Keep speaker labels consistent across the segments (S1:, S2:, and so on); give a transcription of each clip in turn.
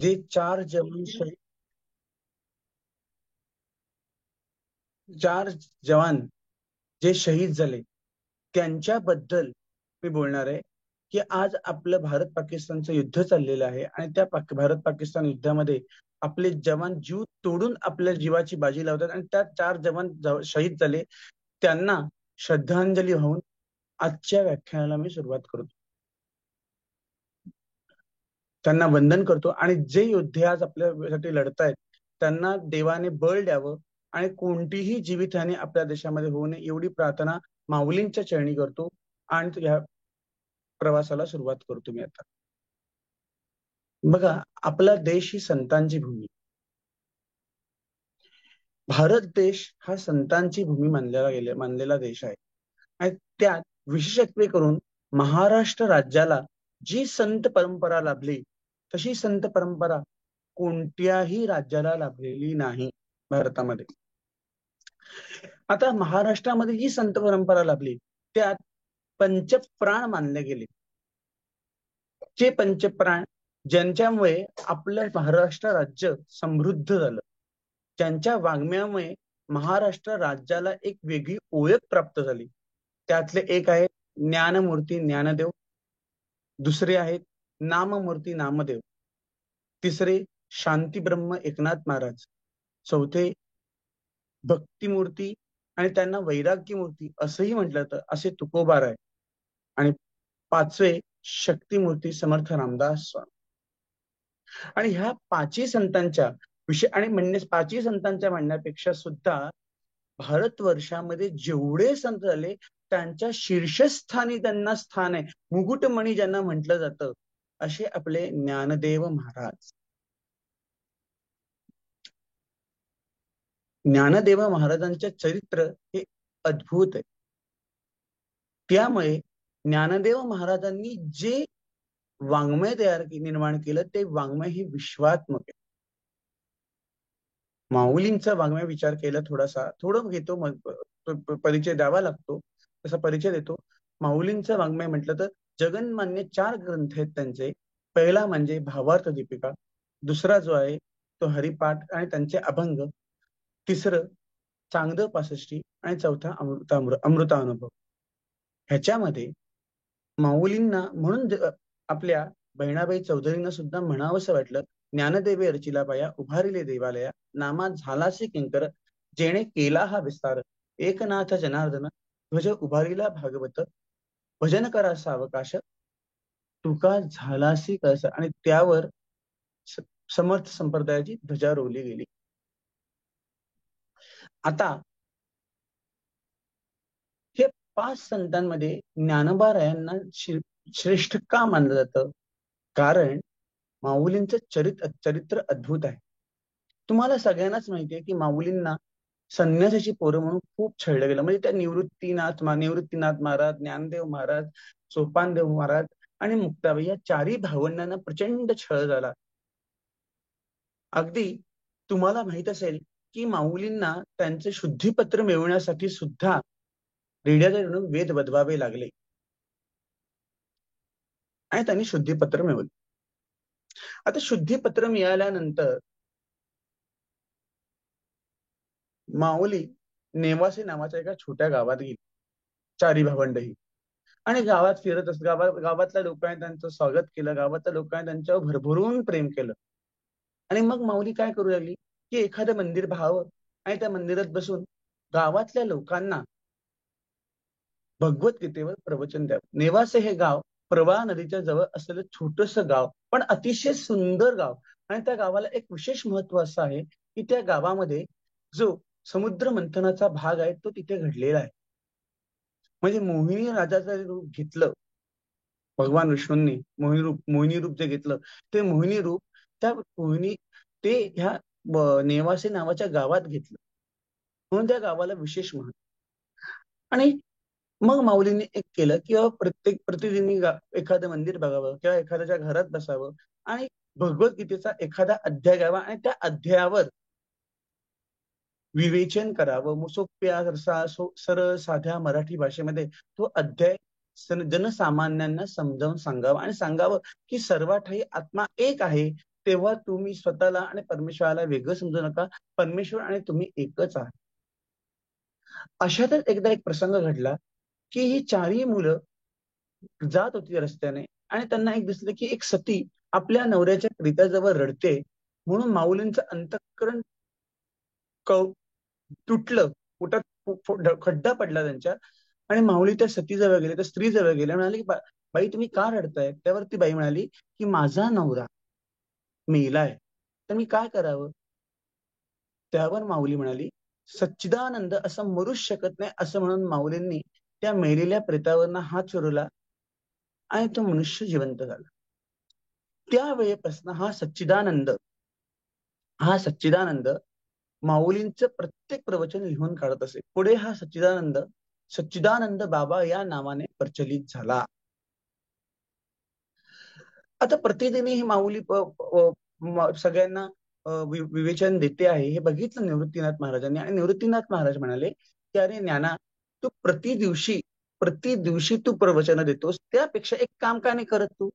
S1: जे चार जवान जे शहीद झाले त्यांच्याबद्दल मी बोलणार आहे, की आज आपलं भारत पाकिस्तानचं युद्ध चाललेलं आहे आणि त्या भारत पाकिस्तान युद्धामध्ये आपले जवान जीव तोडून आपल्या जीवाची बाजी लावतात आणि त्या चार जवान शहीद झाले त्यांना श्रद्धांजली वाहून आजच्या व्याख्यानाला मी सुरुवात करतो. त्यांना वंदन करतो आणि जे योद्धे आज आपल्यासाठी लढतायत त्यांना देवाने बळ द्यावं आणि कोणतीही जीवितहानी आपल्या देशामध्ये होऊ नये एवढी प्रार्थना माऊलींच्या चरणी करतो आणि या प्रवासाला सुरुवात करतो मी आता. बघा, आपला देश ही संतांची भूमी. भारत देश हा संतांची भूमी मानलेला देश आहे आणि त्यात विशेषत्वे करून महाराष्ट्र राज्याला जी संत परंपरा लाभली तशी संत परंपरा कोणत्याही राज्याला लाभलेली नाही भारतामध्ये. आता महाराष्ट्रामध्ये जी संत परंपरा लाभली त्यात पंचप्राण मानले गेले. जे पंचप्राण ज्यांच्यामुळे आपलं महाराष्ट्र राज्य समृद्ध झालं, ज्यांच्या वाङ्मयामुळे महाराष्ट्र राज्याला एक वेगळी ओळख प्राप्त झाली, त्यातले एक आहे ज्ञानमूर्ती ज्ञानदेव, दुसरे आहेत नाममूर्ती नामदेव, तिसरे शांतीब्रह्म एकनाथ महाराज, चौथे भक्तिमूर्ती आणि त्यांना वैराग्य मूर्ती असंही म्हटलं जातं असे तुकोबार आहे आणि पाचवे शक्तिमूर्ती समर्थ रामदास स्वामी. आणि ह्या पाचही संतांच्या विषय आणि पाचही संतांच्या म्हणण्यापेक्षा सुद्धा भारतवर्षामध्ये जेवढे संत झाले त्यांच्या शीर्षस्थानी त्यांना स्थान आहे. मुकुटमणी ज्यांना म्हटलं जातं असे आपले ज्ञानदेव महाराज. ज्ञानदेव महाराजांचे चरित्र हे अद्भुत आहे. त्यामुळे ज्ञानदेव महाराजांनी जे वाङ्मय निर्माण केलं ते वाङ्मय हे विश्वात्मक आहे. माऊलींचा वाङ्मय विचार केला थोडं घेतो, परिचय द्यावा लागतो, तसा परिचय देतो. माऊलींचं वाङ्मय म्हटलं तर जगन्मान्य 4 ग्रंथ आहेत त्यांचे. पहिला म्हणजे भावार्थ दीपिका, दुसरा जो आहे तो हरिपाठ आणि त्यांचे अभंग, तिसरं चांगदेव पासष्टी आणि चौथा अमृतानुभव. ह्याच्यामध्ये माऊलींना म्हणून आपल्या बहिणाबाई चौधरींना सुद्धा म्हणावंसं वाटलं, ज्ञानदेवे रचिला पाया उभारिले देवालया, नामा झालासी किंकर जेणे केला हा विस्तार, एकनाथ जनार्दन ध्वज उभारिला भागवत, भजन करा सावकाश तुका झालासी कळस. आणि त्यावर समर्थ संप्रदायाची ध्वजा रोवली गेली. आता हे 5 संतांमध्ये ज्ञानोबा रायांना श्रेष्ठ का मानलं जातं? कारण माऊलींचं चरित्र अद्भुत आहे. तुम्हाला सगळ्यांनाच माहिती आहे की माऊलींना संन्यासाची पोरं म्हणून खूप छळलं गेलं. म्हणजे त्या निवृत्तीनाथ महाराज, ज्ञानदेव महाराज, सोपानदेव महाराज आणि मुक्ताबाई या 4ही भावंडांना प्रचंड छळ झाला. अगदी तुम्हाला माहित असेल की माऊलींना त्यांचे शुद्धीपत्र मिळवण्यासाठी सुद्धा रेड्याला वेद बदवावे लागले आणि त्यांनी शुद्धीपत्र मिळवले. आता शुद्धीपत्र मिळाल्यानंतर माऊली नेवासे नावाच्या एका छोट्या गावात गेली, 4ही भावंडही, आणि गावात फिरत गावातल्या लोकांनी त्यांचं स्वागत केलं, गावातल्या लोकांनी त्यांच्यावर भरभरून प्रेम केलं. आणि मग माऊली काय करू लागली की एखादं मंदिर पाहावं आणि त्या मंदिरात बसून गावातल्या लोकांना भगवद्गीतेवर प्रवचन द्यावं. नेवासे हे गाव प्रवाह नदीच्या जवळ असलेलं छोटस गाव, पण अतिशय सुंदर गाव. आणि त्या गावाला एक विशेष महत्व असं आहे की त्या गावामध्ये जो समुद्र मंथनाचा भाग आहे तो तिथे घडलेला आहे. म्हणजे मोहिनी राजाचं रूप घेतलं भगवान विष्णूंनी, मोहिनी रूप जे घेतलं ते मोहिनी रूप त्या ते ह्या नेवासे नावाच्या गावात घेतलं, म्हणून त्या गावाला विशेष महत्व. आणि मग माऊलींनी एक केलं की प्रतिदिनी एखादं मंदिर बघावं किंवा एखाद्याच्या घरात बसावं आणि भगवद्गीतेचा एखादा अध्याय घ्यावा आणि त्या अध्यायावर विवेचन करावं. सोप्या सरळ साध्या मराठी भाषेमध्ये तो अध्याय जनसामान्यांना समजावून सांगावं आणि सांगावं की सर्वाठायी आत्मा एक आहे. तेव्हा तुम्ही स्वतःला आणि परमेश्वराला वेगळं समजू नका. परमेश्वर आणि तुम्ही एकच आहात. अशातच एकदा एक प्रसंग घडला की ही चारही मुलं जात होती रस्त्याने आणि त्यांना एक दिसलं की एक सती आपल्या नवऱ्याच्या प्रित्याजवळ रडते. म्हणून माऊलींचं अंतःकरण तुटलं, पोटात खड्डा पडला त्यांच्या. आणि माऊली त्या सतीजवळ गेले, त्या स्त्रीजवळ गेले, म्हणाले की बाई तुम्ही का रडताय? त्यावर ती बाई म्हणाली की माझा नवरा मेलाय, तर मी काय करावं? त्यावर माऊली म्हणाली, सच्चिदानंद असं मरूच शकत नाही, असं म्हणून माऊलींनी त्या मेलेल्या प्रेतावरनं हात फिरवला आणि तो मनुष्य जिवंत झाला. त्यावेळेपासून हा सच्चिदानंद माऊलींचं प्रत्येक प्रवचन लिहून काढत असे. पुढे हा सच्चिदानंद बाबा या नावाने प्रचलित झाला. आता प्रतिदिनी ही माऊली सगळ्यांना विवेचन देते आहे, हे बघितलं निवृत्तीनाथ महाराजांनी. आणि निवृत्तीनाथ महाराज म्हणाले की अरे ज्ञाना, तू प्रति दिवशी तू प्रवचन देतोस, त्यापेक्षा एक काम का नाही करत तू,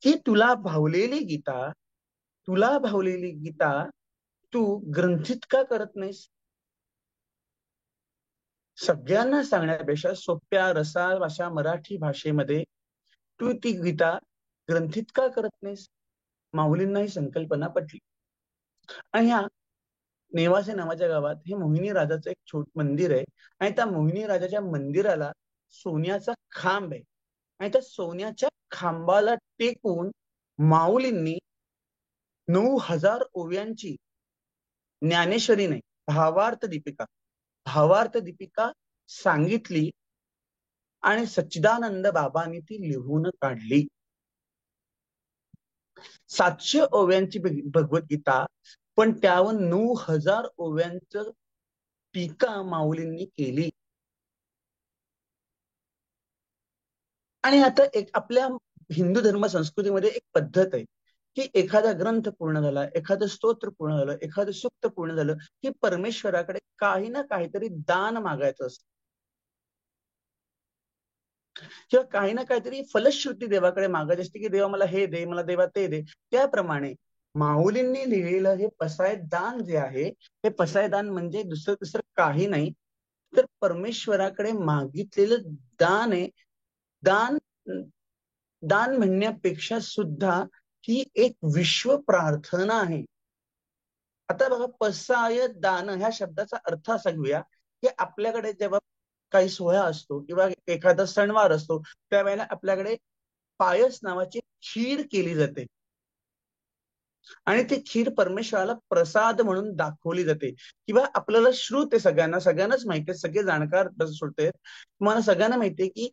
S1: की तुला भावलेली गीता तू ग्रंथित का करत नाहीस? सगळ्यांना सांगण्यापेक्षा सोप्या रसाळ अशा मराठी भाषेमध्ये तू ती गीता ग्रंथित का करत नाहीस? माऊलींना ही संकल्पना पटली. आणि ह्या नेवासे नावाच्या गावात हे मोहिनी राजाचं एक छोट मंदिर आहे. आणि त्या मोहिनी राजाच्या मंदिराला सोन्याचा खांब आहे. आणि त्या सोन्याच्या खांबाला टेकून माऊलींनी 9,000 ओव्यांची ज्ञानेश्वरी नाही, भावार्थ दीपिका सांगितली आणि सच्चिदानंद बाबांनी ती लिहून काढली. 700 ओव्यांची भगवद्गीता, पण त्यावर 9,000 ओव्यांचं टीका माऊलींनी केली. आणि आता एक आपल्या हिंदू धर्म संस्कृतीमध्ये एक पद्धत आहे की एखादा ग्रंथ पूर्ण झाला, एखादं स्तोत्र पूर्ण झालं, एखादं सुक्त पूर्ण झालं की परमेश्वराकडे काही ना काहीतरी दान मागायचं असतं, किंवा काही ना काहीतरी फलश्रुती देवाकडे मागायची असते की देवा मला हे दे, मला देवा ते दे. त्याप्रमाणे माऊलींनी लिहिलेलं हे पसायदान जे आहे, हे पसायदान म्हणजे दुसरं तिसरं काही नाही, तर परमेश्वराकडे मागितलेलं दान आहे. दान दान म्हणण्यापेक्षा सुद्धा ही एक विश्व प्रार्थना आहे. आता बघा, पसाय दान ह्या शब्दाचा अर्थ असा घेऊया की आपल्याकडे जेव्हा काही सोहळा असतो किंवा एखादा सणवार असतो, त्यावेळेला आपल्याकडे पायस नावाची खीर केली जाते. आणि ती खीर परमेश्वराला प्रसाद म्हणून दाखवली जाते. किंवा आपल्याला श्रुत आहे, सगळ्यांनाच माहिती आहे, सगळे जाणकार सुटते, तुम्हाला सगळ्यांना माहिती आहे की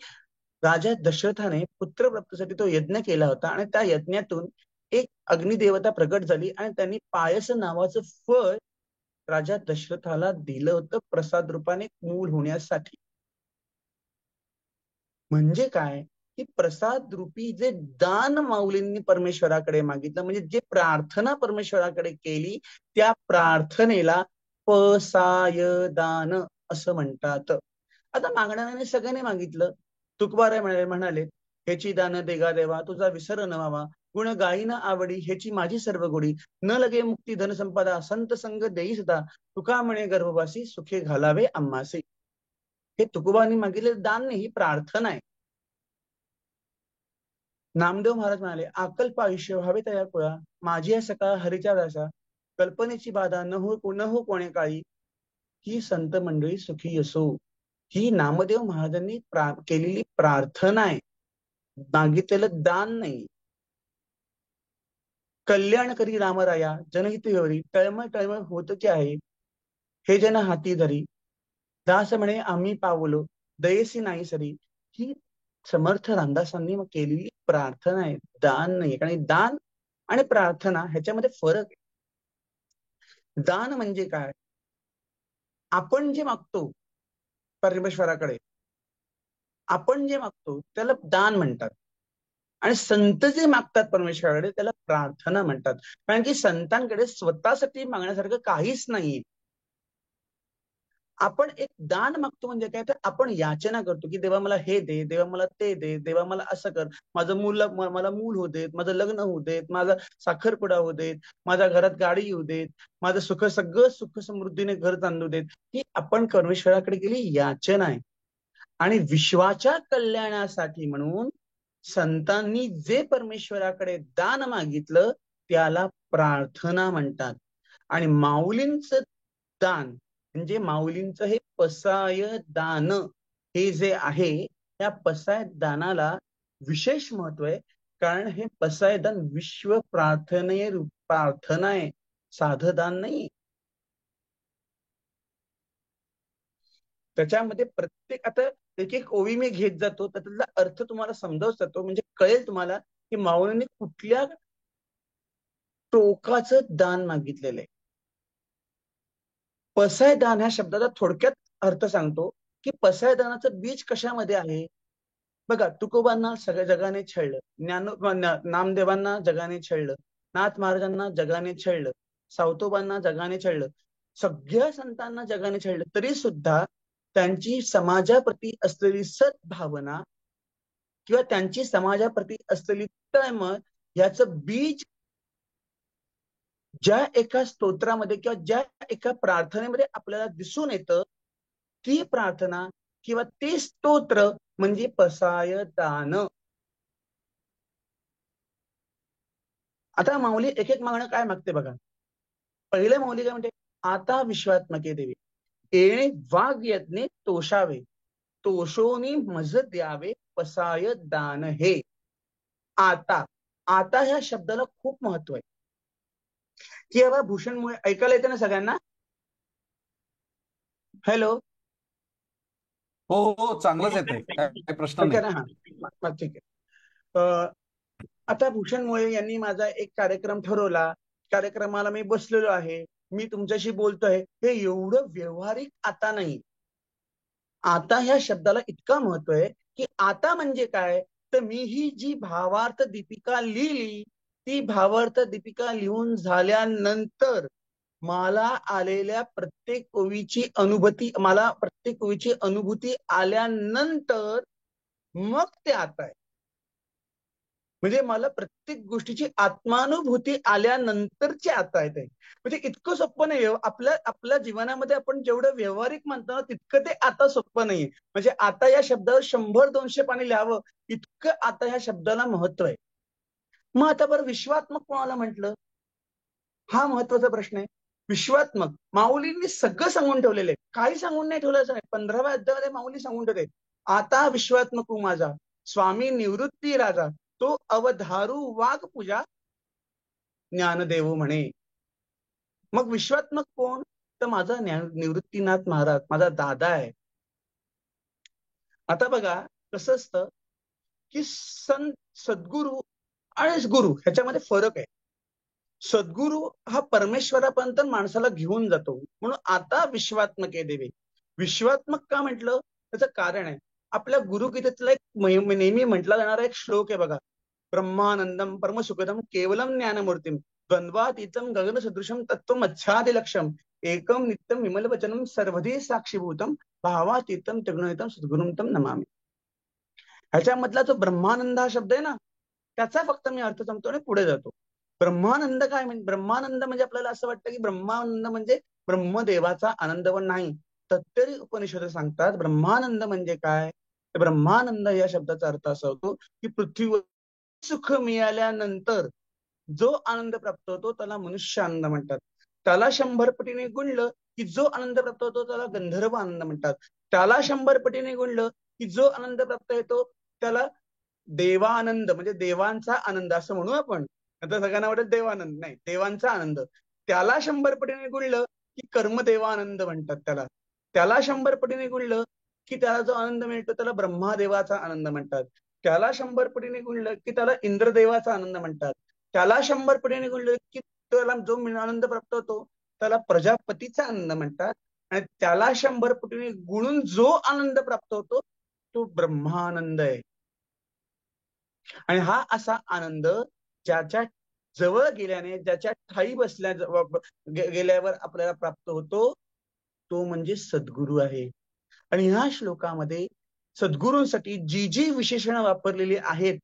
S1: राजा दशरथाने पुत्रप्राप्तीसाठी तो यज्ञ केला होता. आणि त्या यज्ञातून एक अग्निदेवता प्रकट झाली आणि त्यांनी पायस नावाचं फळ राजा दशरथाला दिलं होतं प्रसाद रूपाने मूल होण्यासाठी. म्हणजे काय, की प्रसाद रूपी जे दान माऊलींनी परमेश्वराकडे मागितलं, म्हणजे जे प्रार्थना परमेश्वराकडे केली, त्या प्रार्थनेला पसाय दान असं म्हणतात. आता मागणाऱ्याने सगळ्यांनी मागितलं. तुकोबाराय म्हणाले, ह्याची दान देगा देवा, तुझा विसर न व्हावा, गुण गायीन आवडी, ह्याची माझी सर्व गोडी, न लगे मुक्ती धनसंपदा, संत संग देई सदा, तुका म्हणे गर्भवासी, सुखे घालावे आम्हासी. हे तुकोबांनी मागितले दान नाही, ही प्रार्थना आहे. नामदेव महाराज म्हणाले, आकल्प आयुष्य व्हावे तया कुळा, माझी या सकाळ हरीच्या दासा, कल्पनेची बाधा न हो कोणे काळी, ही संत मंडळी सुखी असो. ही नामदेव महाराजांनी केलेली प्रार्थना आहे, मागितलेलं दान नाही. कल्याण करी रामराया, जनहित हरी, टळमळ टळमळ होत की आहे, हे जन हाती धरी, दास म्हणे आम्ही पावलो, दयेसी नाही सरी. ही समर्थ रामदासांनी मग केलेली प्रार्थना आहे, दान नाही. कारण दान आणि प्रार्थना ह्याच्यामध्ये फरक आहे. दान म्हणजे काय, आपण जे मागतो परमेश्वराकडे, आपण जे मागतो त्याला दान म्हणतात. आणि संत जे मागतात परमेश्वराकडे त्याला प्रार्थना म्हणतात. कारण की संतांकडे स्वतःसाठी मागण्यासारखं काहीच नाहीये. आपण एक दान मागतो म्हणजे काय, तर आपण याचना करतो की देवा मला हे दे, देवा मला ते दे, देवा मला असं कर, माझं मला मूल होऊ देत, माझं लग्न होऊ देत, माझा साखरपुडा होऊ देत, माझ्या घरात गाडी येऊ देत, माझं सगळं सुख समृद्धीने घर चालू देत. ही आपण परमेश्वराकडे गेली याचना आहे. आणि विश्वाच्या कल्याणासाठी म्हणून संतांनी जे परमेश्वराकडे दान मागितलं त्याला प्रार्थना म्हणतात. आणि माऊलींचं दान म्हणजे माऊलींचं हे पसाय दान हे जे आहे, त्या पसाय दानाला विशेष महत्व आहे. कारण हे पसाय दान विश्व प्रार्थना आहे, साधं दान नाही. त्याच्यामध्ये प्रत्येक आता एक एक ओवी मी घेत जातो, त्यातला अर्थ तुम्हाला समजावत जातो, म्हणजे कळेल तुम्हाला की माऊलींनी कुठल्या टोकाचं दान मागितलेलं आहे. पसाय दान ह्या शब्दाचा थोडक्यात अर्थ सांगतो की पसाय दानाचं बीज कशामध्ये आहे. बघा, तुकोबांना सगळ्या जगाने छळलं, नामदेवांना जगाने छळलं, नाथ महाराजांना जगाने छळलं, सावतोबांना जगाने छळलं, सगळ्या संतांना जगाने छळलं, तरी सुद्धा त्यांची समाजाप्रती असलेली सद्भावना किंवा त्यांची समाजाप्रती असलेली तळमळ याचं बीज ज्या एका स्तोत्रामध्ये किंवा ज्या एका प्रार्थनेमध्ये आपल्याला दिसून येतं, ती प्रार्थना किंवा ते स्तोत्र म्हणजे पसाय दान. आता माऊली एक एक मागणं काय मागते बघा. पहिले माऊली काय म्हणते, आता विश्वात्मके देवी येणे वाघ यज्ञे तोषावे, तोषोनी मज द्यावे पसाय दान हे. आता आता ह्या शब्दाला खूप महत्व आहे. की बाबा भूषणमुळे ऐकायला येते ना सगळ्यांना. हॅलो.
S2: हो हो, चांगलंच येतंय, काय प्रश्न
S1: ऐका
S2: नाही.
S1: ना. हा ठीक आहे. आता भूषणमुळे यांनी माझा एक कार्यक्रम ठरवला, कार्यक्रमाला मी बसलेलो आहे, मी तुमच्याशी बोलतोय, हे एवढं व्यवहारिक आता नाही. आता ह्या शब्दाला इतका महत्व आहे की आता म्हणजे काय, तर मी ही जी भावार्थ दीपिका लिहिली, ती भावार्थ दीपिका लिहून झाल्यानंतर मला आलेल्या प्रत्येक ओवीची अनुभूती, मला प्रत्येक ओवीची अनुभूती आल्यानंतर मग ते आता आहे. म्हणजे मला प्रत्येक गोष्टीची आत्मानुभूती आल्यानंतरची आता येते. म्हणजे इतकं सोपं नाही. आपल्या आपल्या जीवनामध्ये आपण जेवढं व्यवहारिक म्हणतो ना, तितकं ते आता सोपं नाही. म्हणजे आता या शब्दावर 100-200 पाणी लिहावं, इतकं आता ह्या शब्दाला महत्व आहे. मग आता बरं विश्वात्मक कोणाला म्हटलं, हा महत्वाचा प्रश्न आहे. विश्वात्मक माऊलींनी सगळं सांगून ठेवलेलं आहे, काही सांगून नाही ठेवलं नाही. 15व्या अध्यायामध्ये माऊली सांगून ठेवले, आता विश्वात्मक माझा स्वामी निवृत्ती राजा, तो अवधारू वाघ पूजा ज्ञानदेव म्हणे. मग विश्वात्मक कोण, तर माझा निवृत्तीनाथ महाराज माझा दादा आहे. आता बघा कसं असतं की सद्गुरू आणि गुरु ह्याच्यामध्ये फरक आहे. सद्गुरू हा परमेश्वरापर्यंत माणसाला घेऊन जातो, म्हणून आता विश्वात्मक आहे देवे. विश्वात्मक का म्हटलं, त्याचं कारण आहे. आपल्या गुरुगीतेतला एक नेहमी म्हटला जाणारा एक श्लोक आहे बघा, ब्रह्मानंदम परमसुखदम केवलम ज्ञानमूर्तीम द्वंद्वातीतम गगन सदृशम तत्वमच्छादिलक्षम एकम नित्यम विमल वचनम सर्वधी साक्षीभूतम भावातीतम त्रिगुणितम सद्गुरुम तम नमामि. ह्याच्यामधला जो ब्रह्मानंद हा शब्द आहे ना, त्याचा फक्त मी अर्थ सांगतो आणि पुढे जातो. ब्रह्मानंद काय म्हणजे, ब्रह्मानंद म्हणजे आपल्याला असं वाटतं की ब्रह्मानंद म्हणजे ब्रह्मदेवाचा आनंद, पण नाही. तत्तरी उपनिषद सांगतात ब्रह्मानंद म्हणजे काय. तर ब्रह्मानंद या शब्दाचा अर्थ असा होतो की पृथ्वीवर सुख मिळाल्यानंतर जो आनंद प्राप्त होतो त्याला मनुष्य आनंद म्हणतात. त्याला 100 पटीने गुणलं की जो आनंद प्राप्त होतो त्याला गंधर्व आनंद म्हणतात. त्याला 100 पटीने गुणलं की जो आनंद प्राप्त होतो त्याला देवानंद म्हणजे देवांचा आनंद असं म्हणू आपण. आता सगळ्यांना वाटेल देवानंद, नाही, देवांचा आनंद. त्याला 100 पटीने गुणलं की कर्मदेवानंद म्हणतात त्याला. त्याला 100 पटीने गुणलं की त्याला जो आनंद मिळतो त्याला ब्रह्मादेवाचा आनंद म्हणतात. त्याला 100 पटीने गुणलं की त्याला इंद्रदेवाचा आनंद म्हणतात. त्याला 100 पटीने गुणलं की त्याला जो आनंद प्राप्त होतो त्याला प्रजापतीचा आनंद म्हणतात. आणि त्याला 100 पटीने गुणून जो आनंद प्राप्त होतो तो ब्रह्मानंद आहे. आणि हा असा आनंद ज्याच्या जवळ गेल्याने, ज्याच्या ठाई बसल्या गेल्यावर आपल्याला प्राप्त होतो, तो म्हणजे सद्गुरू आहे. आणि ह्या श्लोकामध्ये सद्गुरूंसाठी जी जी विशेषणं वापरलेली आहेत,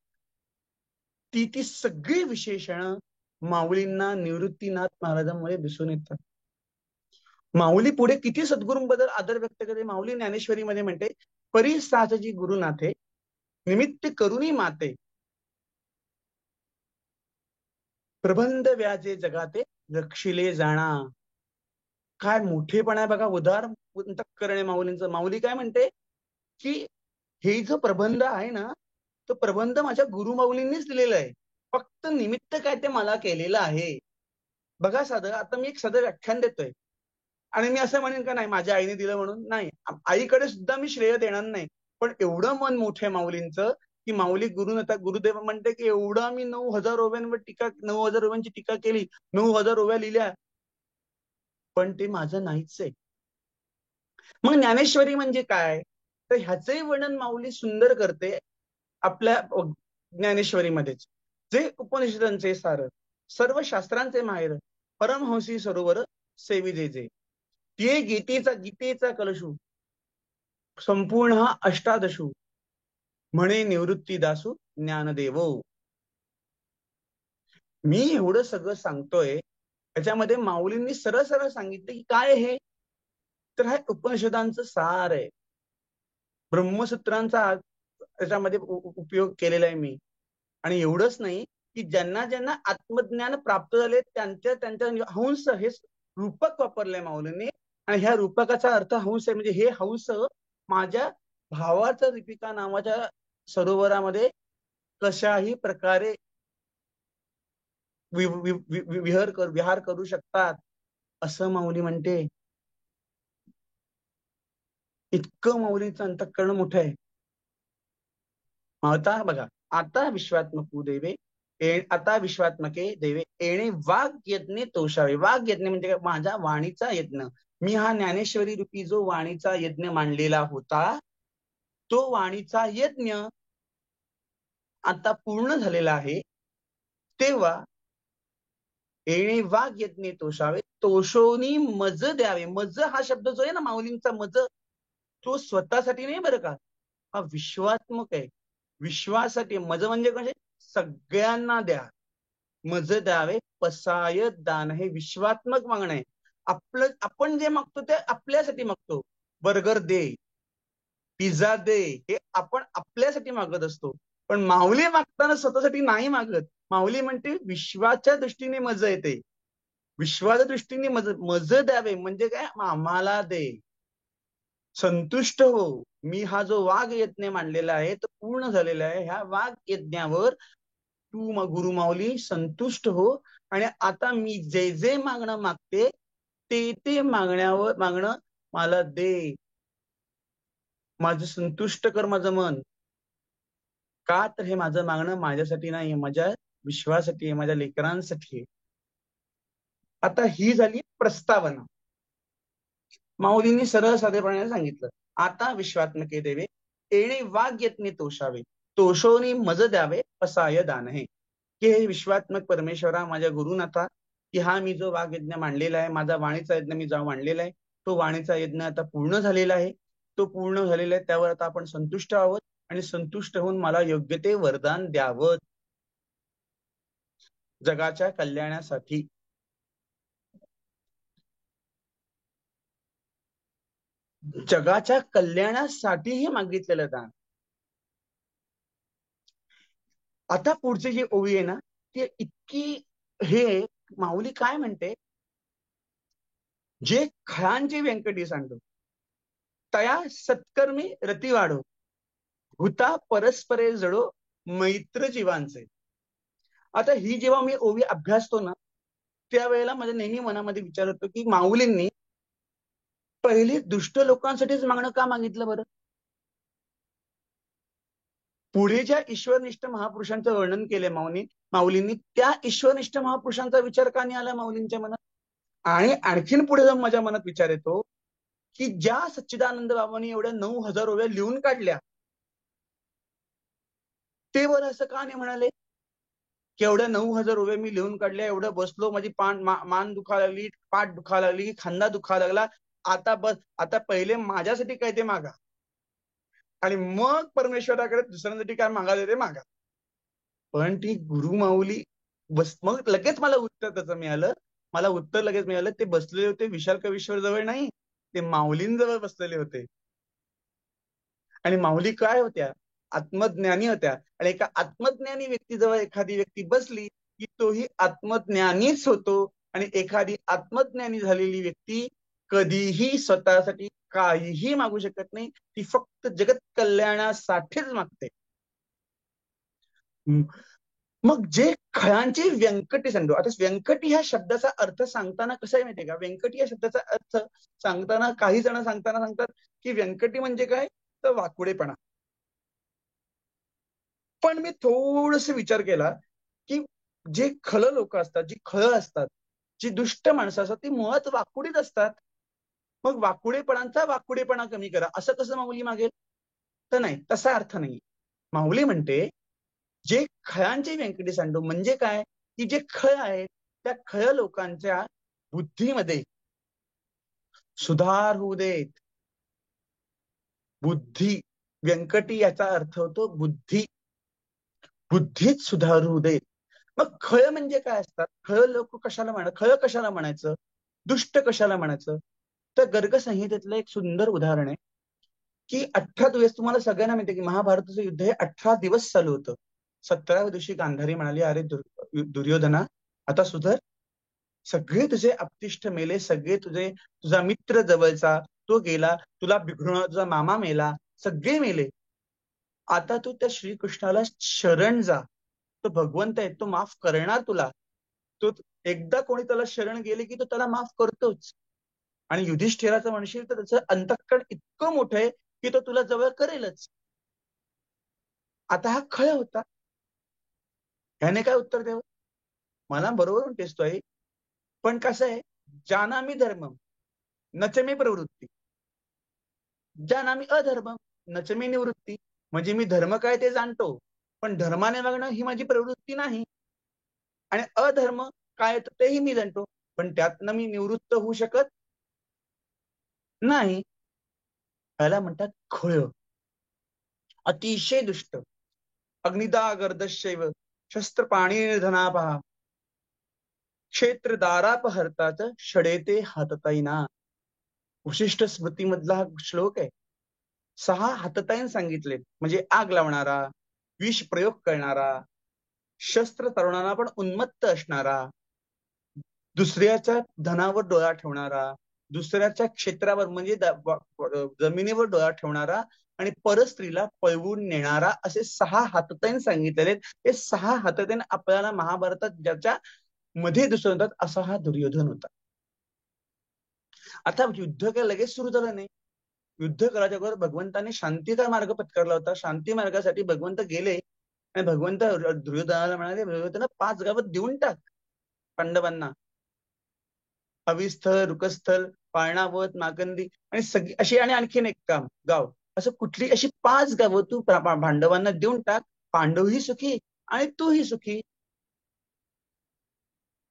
S1: ती सगळी विशेषणं माऊलींना निवृत्तीनाथ महाराजांमध्ये दिसून येतात. माऊली पुढे किती सद्गुरूंबद्दल आदर व्यक्त करते. माऊली ज्ञानेश्वरीमध्ये म्हणते, परी साचजी गुरुनाथे निमित्त करुणी माते प्रबंध व्याजे जगाते रक्षिले जाणा. काय मोठेपण आहे बघा, उदार अंतःकरण आहे माऊलींचं. माऊली काय म्हणते की हे जो प्रबंध आहे ना, तो प्रबंध माझ्या गुरु माऊलींनीच दिलेला आहे. फक्त निमित्त काय ते मला केलेलं आहे. बघा साधं, आता मी एक साधं व्याख्यान देतोय आणि मी असं म्हणेन का नाही माझ्या आईने दिलं म्हणून, नाही. आईकडे सुद्धा मी श्रेय देणार नाही. पण एवढं मन मोठं आहे माऊलींचं, की माऊली गुरुदेव म्हणते की एवढा मी 9,000 ओव्यांवर 9,000 ओव्यांची टीका केली, 9,000 ओव्या लिहिल्या, पण ते माझं नाहीच आहे. मग ज्ञानेश्वरी म्हणजे काय? तर ह्याचंही वर्णन माऊली सुंदर करते आपल्या ज्ञानेश्वरीमध्येच. जे उपनिषदांचे सार, सर्व शास्त्रांचे माहेर, परमहंसी सरोवर सेविजे जे. ते गीतेचा कलशू, संपूर्ण हा अष्टादशू, म्हणे निवृत्ती दासू ज्ञानदेवो. मी एवढं सगळं सांगतोय, त्याच्यामध्ये माऊलींनी सरळ सरळ सांगितलं की काय हे, तर हा उपनिषदांचं सार आहे. ब्रह्मसूत्रांचा त्याच्यामध्ये उपयोग केलेला आहे मी. आणि एवढंच नाही, की ज्यांना ज्यांना आत्मज्ञान प्राप्त झाले त्यांच्या त्यांच्या हंस हे रूपक वापरलंय माऊलींनी. आणि ह्या रूपकाचा अर्थ हंस आहे. म्हणजे हे हंस माझ्या भावाच्या दीपिका नावाच्या सरोवरामध्ये कशाही प्रकारे विहार करू शकतात, असं माऊली म्हणते. इतकं माऊलीचं अंतःकरण मोठं आहे. आता बघा, आता विश्वात्मक देवे, आता विश्वात्मके देवे येणे वाघ यज्ञे तोषावे. वाघ यज्ञ म्हणजे काय? माझ्या वाणीचा यज्ञ. मी हा ज्ञानेश्वरी रूपी जो वाणीचा यज्ञ मांडलेला होता, तो वाणीचा यज्ञ आता पूर्ण झालेला आहे. तेव्हा येणे वाघ यज्ञे तोषावे, तोषोनी मज द्यावे. मज हा शब्द जो आहे ना माऊलींचा, मज, तो स्वतःसाठी नाही बरं का, हा विश्वात्मक आहे. विश्वासाठी. मज म्हणजे कसे? सगळ्यांना द्या. मज द्यावे पसाय दान. हे विश्वात्मक मागणं आहे. आपण जे मागतो ते आपल्यासाठी मागतो. बर्गर दे, पिझ्झा दे, हे आपण आपल्यासाठी मागत असतो. पण माऊली मागताना स्वतःसाठी नाही मागत. माऊली म्हणते विश्वाच्या दृष्टीने मज येते. विश्वाच्या दृष्टीने मज द्यावे म्हणजे काय? आम्हाला दे, संतुष्ट हो. मी हा जो वाघ यज्ञ मांडलेला आहे तो पूर्ण झालेला आहे. ह्या वाघ यज्ञावर तू गुरु माऊली संतुष्ट हो. आणि आता मी जे जे मागणं मागते ते मागणं मला दे. माझं संतुष्ट कर माझं मन. का? तर हे माझं मागणं माझ्यासाठी नाही, माझ्या विश्वासाठी आहे, माझ्या लेकरांसाठी आहे. आता ही झाली प्रस्तावना. माऊलींनी सरळ साधेपणाने सांगितलं, आता विश्वात्मके देवे येणे वाघ यज्ञे तोषावे, तोषोनी मज द्यावे पसाय दान. हे की हे विश्वात्मक परमेश्वरा, माझ्या गुरुनाथा, की हा मी जो वाघ यज्ञ मांडलेला आहे, माझा वाणीचा यज्ञ मी जो मांडलेला आहे, तो वाणीचा यज्ञ आता पूर्ण झालेला आहे. तो पूर्ण झालेला आहे, त्यावर आता आपण संतुष्ट आहोत. आणि संतुष्ट होऊन मला योग्य ते वरदान द्यावं जगाच्या कल्याणासाठी. जगाच्या कल्याणासाठीही मागितलेलं दान. आता पुढची जी ओवी आहे ना, ती इतकी हे, माऊली काय म्हणते, जे खळांची व्यंकटी सांगतो तया सत्कर्मी रती वाढो, भूता परस्परे जडो मैत्र जीवांचे. आता ही जेव्हा मी ओवी अभ्यासतो ना, त्यावेळेला माझ्या नेहमी मनामध्ये विचार होतो की माऊलींनी पहिले दुष्ट लोकांसाठीच मागणं का मागितलं बरं? पुढे ज्या ईश्वरनिष्ठ महापुरुषांचं वर्णन केलंय माऊलींनी, त्या ईश्वरनिष्ठ महापुरुषांचा विचार का नाही आला माऊलींच्या मनात? आणि आणखीन पुढे जाऊन माझ्या मनात विचार येतो की ज्या सच्चिदानंद बाबांनी एवढ्या 9,000 ओव्या लिहून काढल्या, ते बरं असं का नाही म्हणाले की एवढ्या 9,000 ओव्या मी लिहून काढल्या, एवढं बसलो, माझी मान दुखायला लागली, पाठ दुखायला लागली, खांदा दुखायला लागला, आता बस, आता पहिले माझ्यासाठी काय ते मागा आणि मग परमेश्वराकडे दुसऱ्यांसाठी काय मागायचं ते मागा. पण ती गुरुमाऊली बस, मग लगेच मला उत्तर त्याचं मिळालं. मला उत्तर लगेच मिळालं. ते बसलेले होते विशाल कवीश्वर जवळ नाही, ते माऊलींजवळ बसलेले होते. आणि माऊली काय होत्या? आत्मज्ञानी होत्या. आणि एका आत्मज्ञानी व्यक्तीजवळ एखादी व्यक्ती बसली की तोही आत्मज्ञानीच होतो. आणि एखादी आत्मज्ञानी झालेली व्यक्ती कधीही स्वतःसाठी काहीही मागू शकत नाही. ती फक्त जगत कल्याणासाठीच मागते. मग जे खळांची व्यंकटी सांगतो. आता व्यंकटी ह्या शब्दाचा अर्थ सांगताना कसं आहे माहितीये का? व्यंकटी या शब्दाचा अर्थ सांगताना काही जण सांगतात की व्यंकटी म्हणजे काय, तर वाकुडेपणा. पण मी थोडस विचार केला की जे खळ लोक असतात, जी खळ असतात, जी दुष्ट माणसं असतात, ती मुळात वाकुडीच असतात. मग वाकुडेपणाचा वाकुडेपणा कमी करा असं कसं माऊली मागेल? तर नाही, तसा अर्थ नाही. माऊली म्हणते जे खळांचे व्यंकटी सांडू म्हणजे काय, की जे खळ आहेत त्या खळ लोकांच्या बुद्धीमध्ये सुधार होऊ देत. बुद्धी, व्यंकटी याचा अर्थ होतो बुद्धी. बुद्धीत सुधार होऊ देत. मग खळ म्हणजे काय असतात? खळ लोक कशाला खळ कशाला म्हणायचं, दुष्ट कशाला म्हणायचं? तर गर्ग संहितेतलं एक सुंदर उदाहरण आहे की 18 दिवस, तुम्हाला सगळ्यांना माहिती की महाभारताचं युद्ध हे 18 दिवस चालू होतं. 17व्या दिवशी गांधारी म्हणाली, अरे दुर्योधना आता सुधर. सगळे तुझे अपतिष्ठ मेले, सगळे तुझा मित्र जवळचा तो गेला, तुला बिघडवणारा तुझा मामा मेला, सगळे मेले. आता तू त्या श्रीकृष्णाला शरण जा. तो भगवंत आहे, तो माफ करणार तुला. तो एकदा कोणी त्याला शरण गेले की तो त्याला माफ करतोच. आणि युधिष्ठिराचं म्हणशील तर त्याचं अंतःकरण इतकं मोठं आहे की तो तुला जवळ करेलच. आता हा खळ होता. ह्याने काय उत्तर द्यावं? मला बरोबर टेचतोय, पण कसं आहे, जानामी धर्म नच मे प्रवृत्ती, जानामी अधर्म नच मे निवृत्ती. म्हणजे मी धर्म काय ते जाणतो, पण धर्माने वागणं ही माझी प्रवृत्ती नाही. आणि अधर्म काय तेही मी जाणतो, पण त्यातनं मी निवृत्त होऊ शकत नाही. याला म्हणतात खळ. अतिशय दुष्ट. अग्निदा गर्दशैव शस्त्र पाणी निर्धनापहा क्षेत्र दारापहरतात षडेते हातताईना. वशिष्ठ स्मृतीमधला हा श्लोक आहे. 6 हातताईन सांगितले, म्हणजे आग लावणारा, विष प्रयोग करणारा, शस्त्र तरुणांना पण उन्मत्त असणारा, दुसऱ्याच्या धनावर डोळा ठेवणारा, दुसऱ्याच्या क्षेत्रावर म्हणजे जमिनीवर डोळा ठेवणारा आणि परस्त्रीला पळवून नेणारा, असे 6 हातताईन सांगितलेले. हे 6 हातताईन आपल्याला महाभारतात ज्याच्या मध्ये दिसून येतात असा हा दुर्योधन होता. आता युद्ध काय लगेच सुरू झालं नाही. युद्ध करायच्या अगोदर भगवंताने शांतीचा मार्ग पत्करला होता. शांती मार्गासाठी भगवंत गेले आणि भगवंत दुर्योधनाला म्हणाले, दुर्योधना 5 गावात देऊन टाक पांडवांना. अविस्थळ, रुकस्थल, पाळणावत, मागंदी आणि सगळी अशी, आणि आणखीन एक गाव, असं कुठली अशी 5 गावं तू पांडवांना देऊन टाक. पांडवही सुखी आणि तूही सुखी.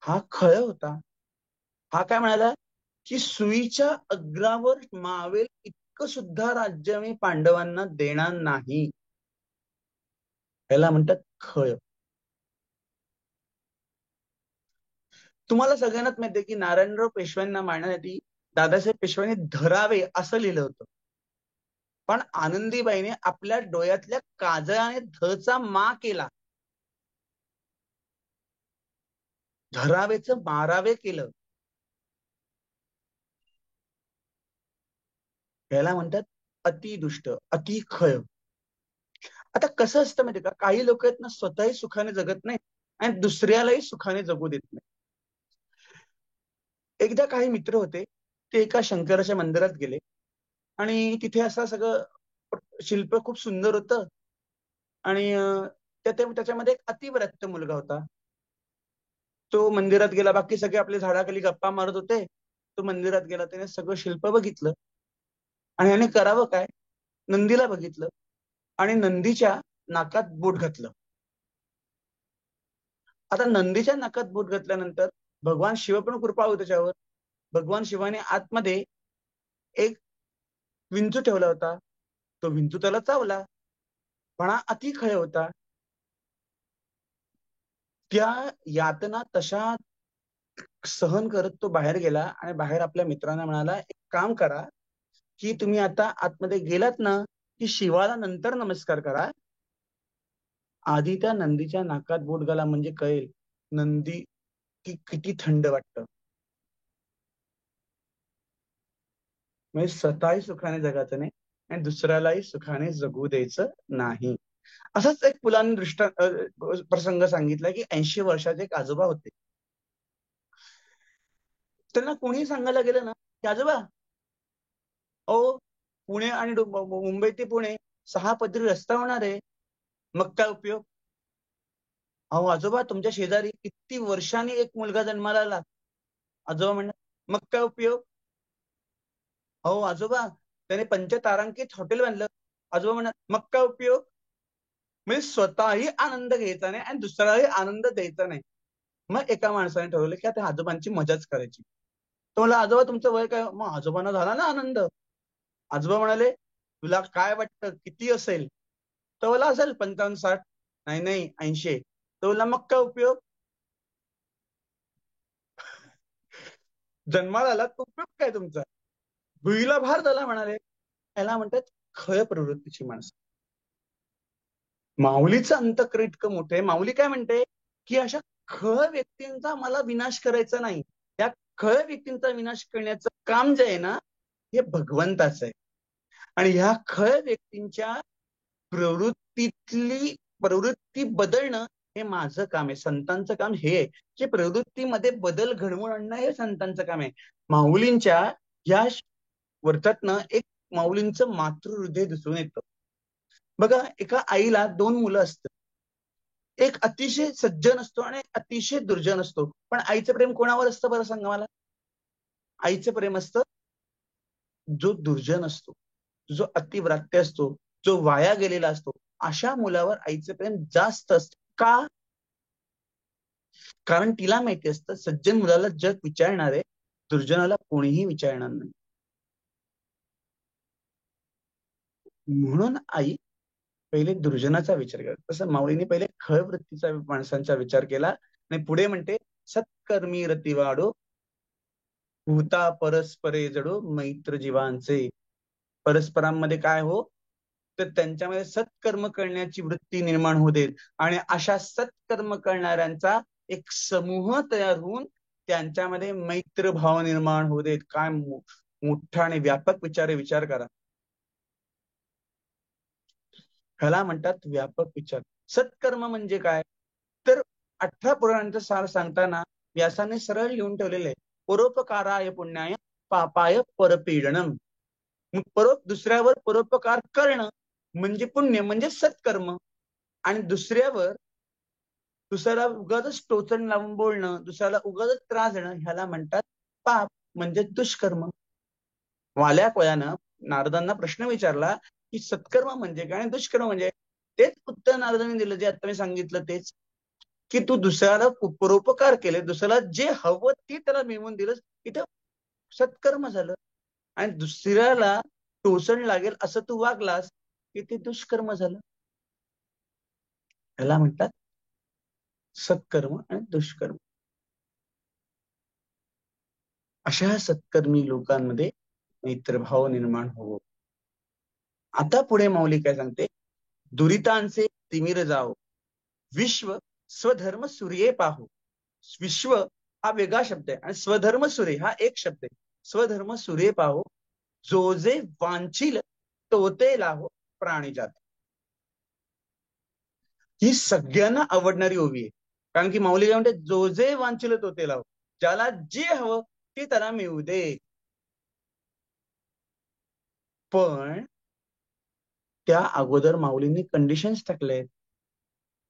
S1: हा खळ होता. हा काय म्हणाला की सुईच्या अग्रावर मावेल इतकं सुद्धा राज्य मी पांडवांना देणार नाही. याला म्हणतात खळ. तुम्हाला सगळ्यांनाच माहितीये की नारायणराव पेशव्यांना मारण्यासाठी दादासाहेब पेशव्यांनी धरावे असं लिहिलं होतं. पण आनंदीबाईने आपल्या डोळ्यातल्या काजळाने धचा मा केला. धरावेचं मारावे केलं. याला म्हणतात अतिदुष्ट, अति खळ. आता कसं असतं माहिती का, काही लोक आहेत ना स्वतःही सुखाने जगत नाही आणि दुसऱ्यालाही सुखाने जगू देत नाही. एकदा काही मित्र होते, ते एका शंकराच्या मंदिरात गेले आणि तिथे असं सगळं शिल्प खूप सुंदर होतं. आणि त्याच्यामध्ये एक अतिव्रक्त मुलगा होता. तो मंदिरात गेला, बाकी सगळे आपले झाडाखाली गप्पा मारत होते, तो मंदिरात गेला, त्याने सगळं शिल्प बघितलं आणि याने करावं काय, नंदीला बघितलं आणि नंदीच्या नाकात बोट घातलं. आता नंदीच्या नाकात बोट घातल्यानंतर भगवान शिव पण कृपा होती त्याच्यावर. भगवान शिवाने आतमध्ये एक विंचू ठेवला होता. तो विंचू त्याला चावला, पण हा अति खय होता. त्या यातना तशा सहन करत तो बाहेर गेला आणि बाहेर आपल्या मित्रांना म्हणाला, एक काम करा की तुम्ही आता आतमध्ये गेलात ना की शिवाला नंतर नमस्कार करा. आधी त्या नंदीच्या नाकात बोट घाला म्हणजे कळेल नंदी की किती थंड वाटतं. म्हणजे स्वतःही सुखाने जगायचं नाही आणि दुसऱ्यालाही सुखाने जगू द्यायचं नाही. असाच एक मुलांनी प्रसंग सांगितला की 80 वर्षाचे एक आजोबा होते. त्यांना कोणी सांगायला गेलं ना की आजोबा, ओ पुणे आणि मुंबई ते पुणे 6 पदरी रस्ता होणार आहे, मग काय उपयोग. अहो आजोबा, तुमच्या शेजारी किती वर्षांनी एक मुलगा जन्माला आला. आजोबा म्हणणार मग काय उपयोग. अहो आजोबा, त्याने पंचतारांकित हॉटेल बांधलं. आजोबा म्हणणार मग काय उपयोग. म्हणजे स्वतःही आनंद घ्यायचा नाही आणि दुसऱ्यालाही आनंद द्यायचा नाही. मग एका माणसाने ठरवलं की आता आजोबांची मजाच करायची. तो म्हणला, आजोबा तुमचं वय काय. मग आजोबांना झाला ना आनंद. आजोबा म्हणाले, तुला काय वाटतं किती असेल. तो बोला असेल 55-60. नाही नाही 80. तो बोलला मग काय उपयोग. जन्माला आला तो उपयोग काय तुमचा. भुईला भार झाला म्हणाले. याला म्हणतात खय प्रवृत्तीची माणसं. माऊलीचं अंतःकरण इतकं मोठं आहे. माऊली काय म्हणते की अशा खळ व्यक्तींचा मला विनाश करायचा नाही. त्या खळ व्यक्तींचा विनाश करण्याचं काम जे आहे ना हे भगवंताचं आहे. आणि ह्या खळ व्यक्तींच्या प्रवृत्तीतली प्रवृत्ती बदलणं हे माझं काम आहे. संतांचं काम हे आहे की प्रवृत्तीमध्ये बदल घडवून आणणं हे संतांचं काम आहे. माऊलींच्या या वर्षातनं एक माऊलींचं मातृहृदय दिसून येतं. बघा, एका आईला 2 मुलं असतात. एक अतिशय सज्जन असतो आणि एक अतिशय दुर्जन असतो. पण आईचं प्रेम कोणावर असतं बरं सांगा मला. आईचं प्रेम असतं जो दुर्जन असतो, जो अतिव्रात्य असतो, जो वाया गेलेला असतो, अशा मुलावर आईचं प्रेम जास्त असतं. का. कारण तिला माहिती असतं सज्जन मुलाला जग विचारणार आहे, दुर्जनाला कोणीही विचारणार नाही. म्हणून आई पहिले दुर्जनाचा विचार करते. तसं माऊलीने पहिले खळ वृत्तीचा माणसांचा विचार केला आणि पुढे म्हणते सत्कर्मी रतिवाडो भूता परस्परे जडो मैत्र जीवांचे. परस्परांमध्ये काय हो, तर त्यांच्यामध्ये सत्कर्म करण्याची वृत्ती निर्माण होते आणि अशा सत्कर्म करणाऱ्यांचा एक समूह तयार होऊन त्यांच्यामध्ये मैत्रभाव निर्माण होते. काय मोठा आणि व्यापक विचार करा. ह्याला म्हणतात व्यापक विचार. सत्कर्म म्हणजे काय, तर 18 पुराणांचं सार सांगताना व्यासाने सरळ लिहून ठेवलेले आहे. परोपकाराय पुण्याय पापाय परपीडनम. दुसऱ्यावर परोपकार करणं म्हणजे पुण्य, म्हणजे सत्कर्म. आणि दुसऱ्याला उगाच टोचण लावून बोलणं, दुसऱ्याला उगाच त्रास देणं ह्याला म्हणतात पाप, म्हणजे दुष्कर्म. वाल्या कोयानं नारदांना प्रश्न विचारला की सत्कर्म म्हणजे काय आणि दुष्कर्म म्हणजे. तेच उत्तर नारदांनी दिलं जे आता मी सांगितलं तेच, की तू दुसऱ्याला परोपकार केले, दुसऱ्याला जे हवं ते त्याला मिळवून दिलंस, इथं सत्कर्म झालं. आणि दुसऱ्याला टोचण लागेल असं तू वागलास की ते दुष्कर्म झालं. ह्याला म्हणतात सत्कर्म आणि दुष्कर्म. अशा सत्कर्मी लोकांमध्ये मैत्रभाव निर्माण होवो. आता पुढे माऊली काय सांगते, दुरितांचे तिमिर जावो, विश्व स्वधर्म सूर्ये पाहू. विश्व हा वेगळा शब्द आहे आणि स्वधर्म सूर्य हा एक शब्द आहे. स्वधर्म सूर्य पाहू, जो जे वांछील तो ते लाहो प्राणी जात. ही सगळ्यांना आवडणारी ओवी आहे. कारण की माऊली काय म्हणते, जो जे वांछील तो ते लाहो. ज्याला जे हवं ते त्याला मिळू दे. पण त्या अगोदर माऊलींनी कंडिशन्स टाकले.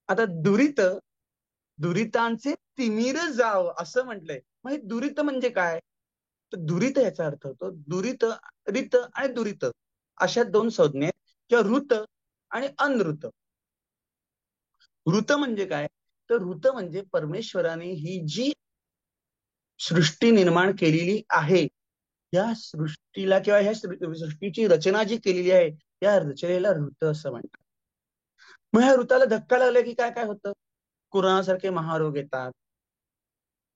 S1: आता दुरितांचे तिमिर जाव असं म्हटलंय. मग हे दुरित म्हणजे काय, तर दुरित याचा अर्थ होतो दुरित, रित आणि दुरित अशा 2 संज्ञा आहेत, किंवा ऋत आणि अनृत. ऋत म्हणजे काय, तर ऋत म्हणजे परमेश्वराने ही जी सृष्टी निर्माण केलेली आहे या सृष्टीला किंवा ह्या सृष्टीची रचना जी केलेली आहे या रचनेला ऋत असं म्हणतात. मग ह्या ऋताला धक्का लागला की काय काय होतं? कोरोनासारखे महारोग येतात,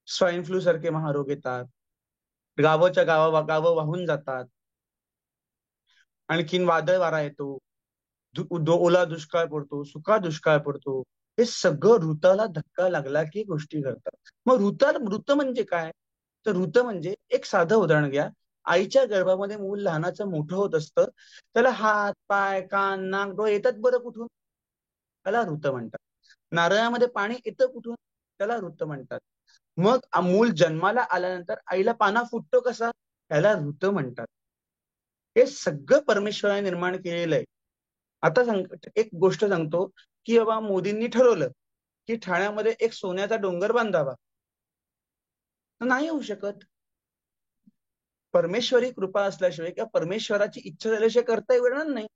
S1: स्वाईन फ्लू सारखे महारोग येतात, गावाच्या गावं वाहून जातात, आणखीन वादळ वारा येतो, ओला दुष्काळ पडतो, सुका दुष्काळ पडतो. हे सगळं ऋताला धक्का लागला की गोष्टी घडतात. मग ऋत म्हणजे काय? तर ऋत म्हणजे एक साधं उदाहरण घ्या. आईच्या गर्भामध्ये मूल लहानाचं मोठं होत असतं. त्याला हात, पाय, कान, नाक, डोळे येतात बरं कुठून? त्याला ऋत म्हणतात. नारळामध्ये पाणी येतं कुठून? त्याला ऋत म्हणतात. मग मूल जन्माला आल्यानंतर आईला पाना फुटतो कसा? त्याला ऋत म्हणतात. हे सगळं परमेश्वराने निर्माण केलेलं आहे. आता एक गोष्ट सांगतो की बाबा मोदींनी ठरवलं की ठाण्यामध्ये एक सोन्याचा डोंगर बांधावा. नाही होऊ शकत. परमेश्वरी कृपा असल्याशिवाय किंवा परमेश्वराची इच्छा झाल्याशिवाय करता येणार नाही.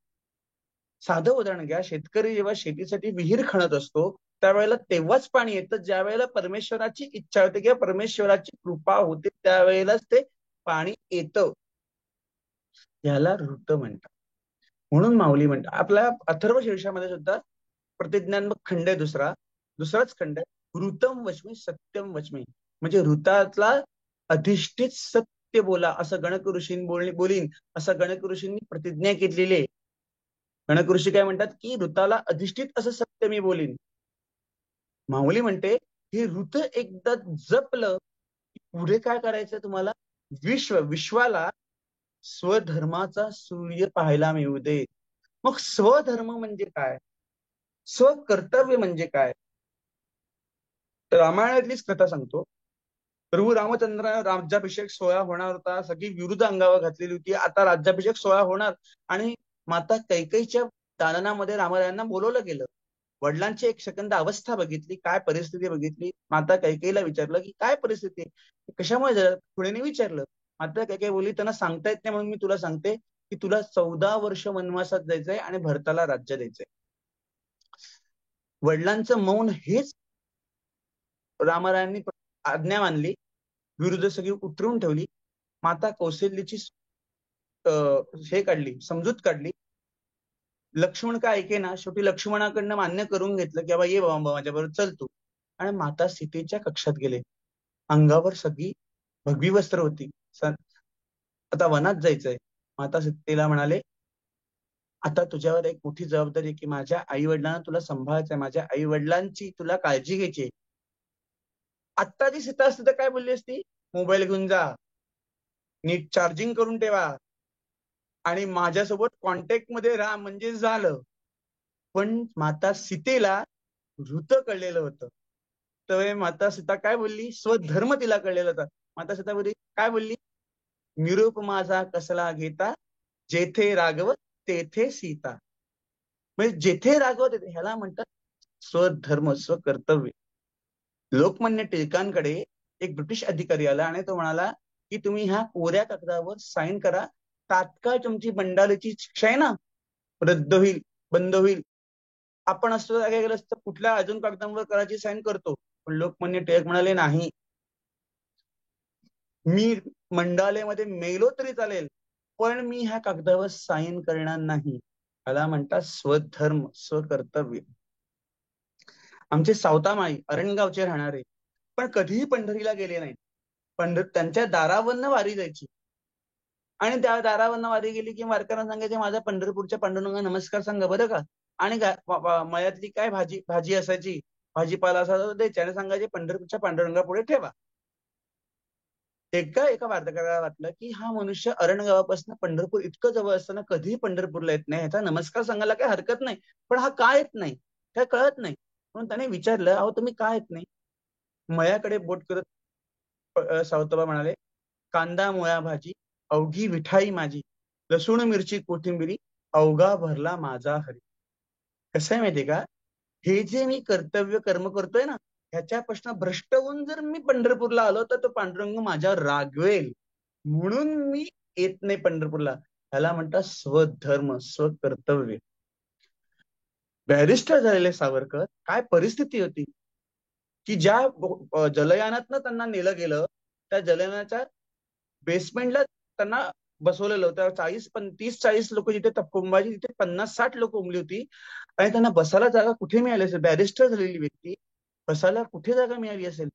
S1: साधं उदाहरण घ्या, शेतकरी जेव्हा शेतीसाठी विहीर खणत असतो त्यावेळेला तेव्हाच पाणी येतं ज्या वेळेला परमेश्वराची इच्छा होते किंवा परमेश्वराची कृपा होते त्यावेळेलाच ते पाणी येतं. याला ऋत म्हणतात. म्हणून माऊली म्हणतात. आपल्या अथर्व शीर्षामध्ये सुद्धा प्रतिज्ञात्मक खंड आहे दुसराच खंड आहे, ऋतम वचमी सत्यम वचमी. म्हणजे ऋतातला अधिष्ठित सत्य बोला असं गणक ऋषींनी बोलीन असं गणक ऋषींनी प्रतिज्ञा केलेली आहे. गणक ऋषी काय म्हणतात की ऋताला अधिष्ठित असं सत्य मी बोलीन. माऊली म्हणते हे ऋत एकदा जपलं पुढे काय करायचं तुम्हाला? विश्वाला स्वधर्माचा सूर्य पाहायला मिळू दे. मग स्वधर्म म्हणजे काय? स्वकर्तव्य म्हणजे काय? रामायणातलीच कथा सांगतो. प्रभू रामचंद्र राज्याभिषेक सोहळा होणार होता, सगळी विरुद्ध अंगावर घातलेली होती. आता राज्याभिषेक सोहळा होणार आणि माता कैकेयीच्या दालनामध्ये रामरायांना बोलवलं गेलं. वडिलांची एक सेकंद अवस्था बघितली, काय परिस्थिती बघितली. माता कैकेयीला विचारलं की काय परिस्थिती आहे, कशामुळे झालं? पुढे विचारलं. माता कैकेयी बोलली त्यांना सांगता येत नाही म्हणून मी तुला सांगते की तुला 14 वर्ष वनवासात जायचंय आणि भरताला राज्य द्यायचंय. वडिलांचं मौन हेच रामरायांनी आज्ञा मानली, विरुद्ध सगळी उतरून ठेवली. माता कौशल्याची हे काढली, समजूत काढली. लक्ष्मण काय ऐके ना, शेवटी लक्ष्मणाकडनं मान्य करून घेतलं की बाबा ये बाबा माझ्याबरोबर चल तू. आणि माता सीतेच्या कक्षात गेले. अंगावर सगळी भगवी वस्त्र होती. आता वनात जायचंय. माता सीतेला म्हणाले आता तुझ्यावर एक मोठी जबाबदारी आहे की माझ्या आई वडिलांना तुला सांभाळायचंय, माझ्या आई वडिलांची तुला काळजी घ्यायची. आत्ता जी सीता असते तर काय बोलली असती? मोबाईल घेऊन जा, नीट चार्जिंग करून ठेवा आणि माझ्यासोबत कॉन्टॅक्ट मध्ये राहा म्हणजे झालं. पण माता सीतेला ऋत कळलेलं होतं. तर माता सीता काय बोलली? स्वधर्म तिला कळलेला होता. माता सीता बोलली काय बोलली? निरूप माझा कसला घेता, जेथे राघव तेथे सीता. म्हणजे जेथे राघव तेथे, ह्याला म्हणतात स्वधर्म स्वकर्तव्य. लोकमान्य टिळकांकडे एक ब्रिटिश अधिकारी आला आणि तो म्हणाला की तुम्ही ह्या कोऱ्या कागदावर साईन करा, तात्काळ तुमची बंडालीची शिक्षा आहे ना रद्द होईल, बंद होईल. आपण असतो काय केलं असतं, कुठल्या अजून कागदांवर करायची साईन करतो. पण लोकमान्य टिळक म्हणाले नाही, मी मंडालेमध्ये मेलो तरी चालेल पण मी ह्या कागदावर साईन करणार नाही. त्याला म्हणतात स्वधर्म स्वकर्तव्य. आमचे सावतामाई अरणगावचे राहणारे पण कधीही पंढरीला गेले नाहीत. त्यांच्या दारावरनं वारी जायची आणि त्या दारावरनं वारी गेली की वारकऱ्यांना सांगायचे माझा पंढरपूरच्या पांडुरंगा नमस्कार सांगा बरं का. आणि मळ्यातली काय भाजी भाजी असायची, भाजीपाला असा द्यायची आणि सांगायचे पंढरपूरच्या पांडुरंगा पुढे ठेवा. एका वार्ताहराला वाटलं की हा मनुष्य अरणगावापासून पंढरपूर इतकं जवळ असताना कधीही पंढरपूरला येत नाही, ह्याचा नमस्कार सांगायला काही हरकत नाही, पण हा का येत नाही काय कळत नाही. म्हणून त्याने विचारलं अहो तुम्ही का येत नाही? मयाकडे बोट करत सावतबा म्हणाले कांदा मुळा भाजी अवघी विठाई माझी, लसूण मिरची कोथिंबिरी अवघा भरला माझा हरी. कसं आहे माहितीये का, हे जे मी कर्तव्य कर्म करतोय ना ह्याच्यापासून भ्रष्ट होऊन जर मी पंढरपूरला आलो तर तो पांडुरंग माझ्यावर रागवेल म्हणून मी येत नाही पंढरपूरला. ह्याला म्हणतात स्वधर्म स्वकर्तव्य. बॅरिस्टर झालेले सावरकर काय परिस्थिती होती की ज्या जलयानातनं त्यांना नेलं गेलं त्या जलयानाच्या बेसमेंटला त्यांना बसवलेलं होतं. 30-40 लोक जिथे कुंभाची, तिथे 50-60 लोक उमली होती आणि त्यांना बसायला जागा कुठे मिळाली असेल? बॅरिस्टर झालेली व्यक्ती, बसायला कुठे जागा मिळाली असेल?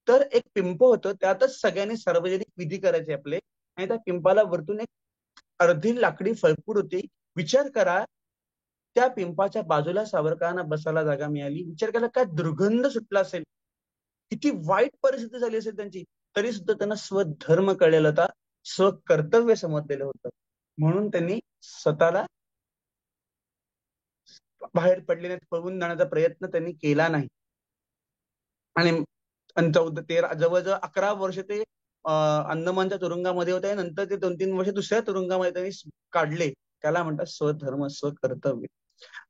S1: तर एक पिंप होतं, त्यातच सगळ्यांनी सार्वजनिक विधी करायचे आपले, आणि त्या पिंपाला वरतून एक अर्धी लाकडी फळकूड होती. विचार करा, त्या पिंपाच्या बाजूला सावरकरांना बसायला जागा मिळाली. विचार करा काय दुर्गंध सुटला असेल, किती वाईट परिस्थिती झाली असेल त्यांची. तरी सुद्धा त्यांना स्वधर्म कळलेला होता, स्वकर्तव्य समजलेलं होतं. म्हणून त्यांनी स्वतःला बाहेर पडले नाहीत, पळून जाण्याचा प्रयत्न त्यांनी केला नाही. आणि 14-13 जवळजवळ 11 वर्ष ते अंदमानच्या तुरुंगामध्ये होते. नंतर ते 2-3 वर्ष दुसऱ्या तुरुंगामध्ये त्यांनी काढले. त्याला म्हणतात स्वधर्म स्वकर्तव्य.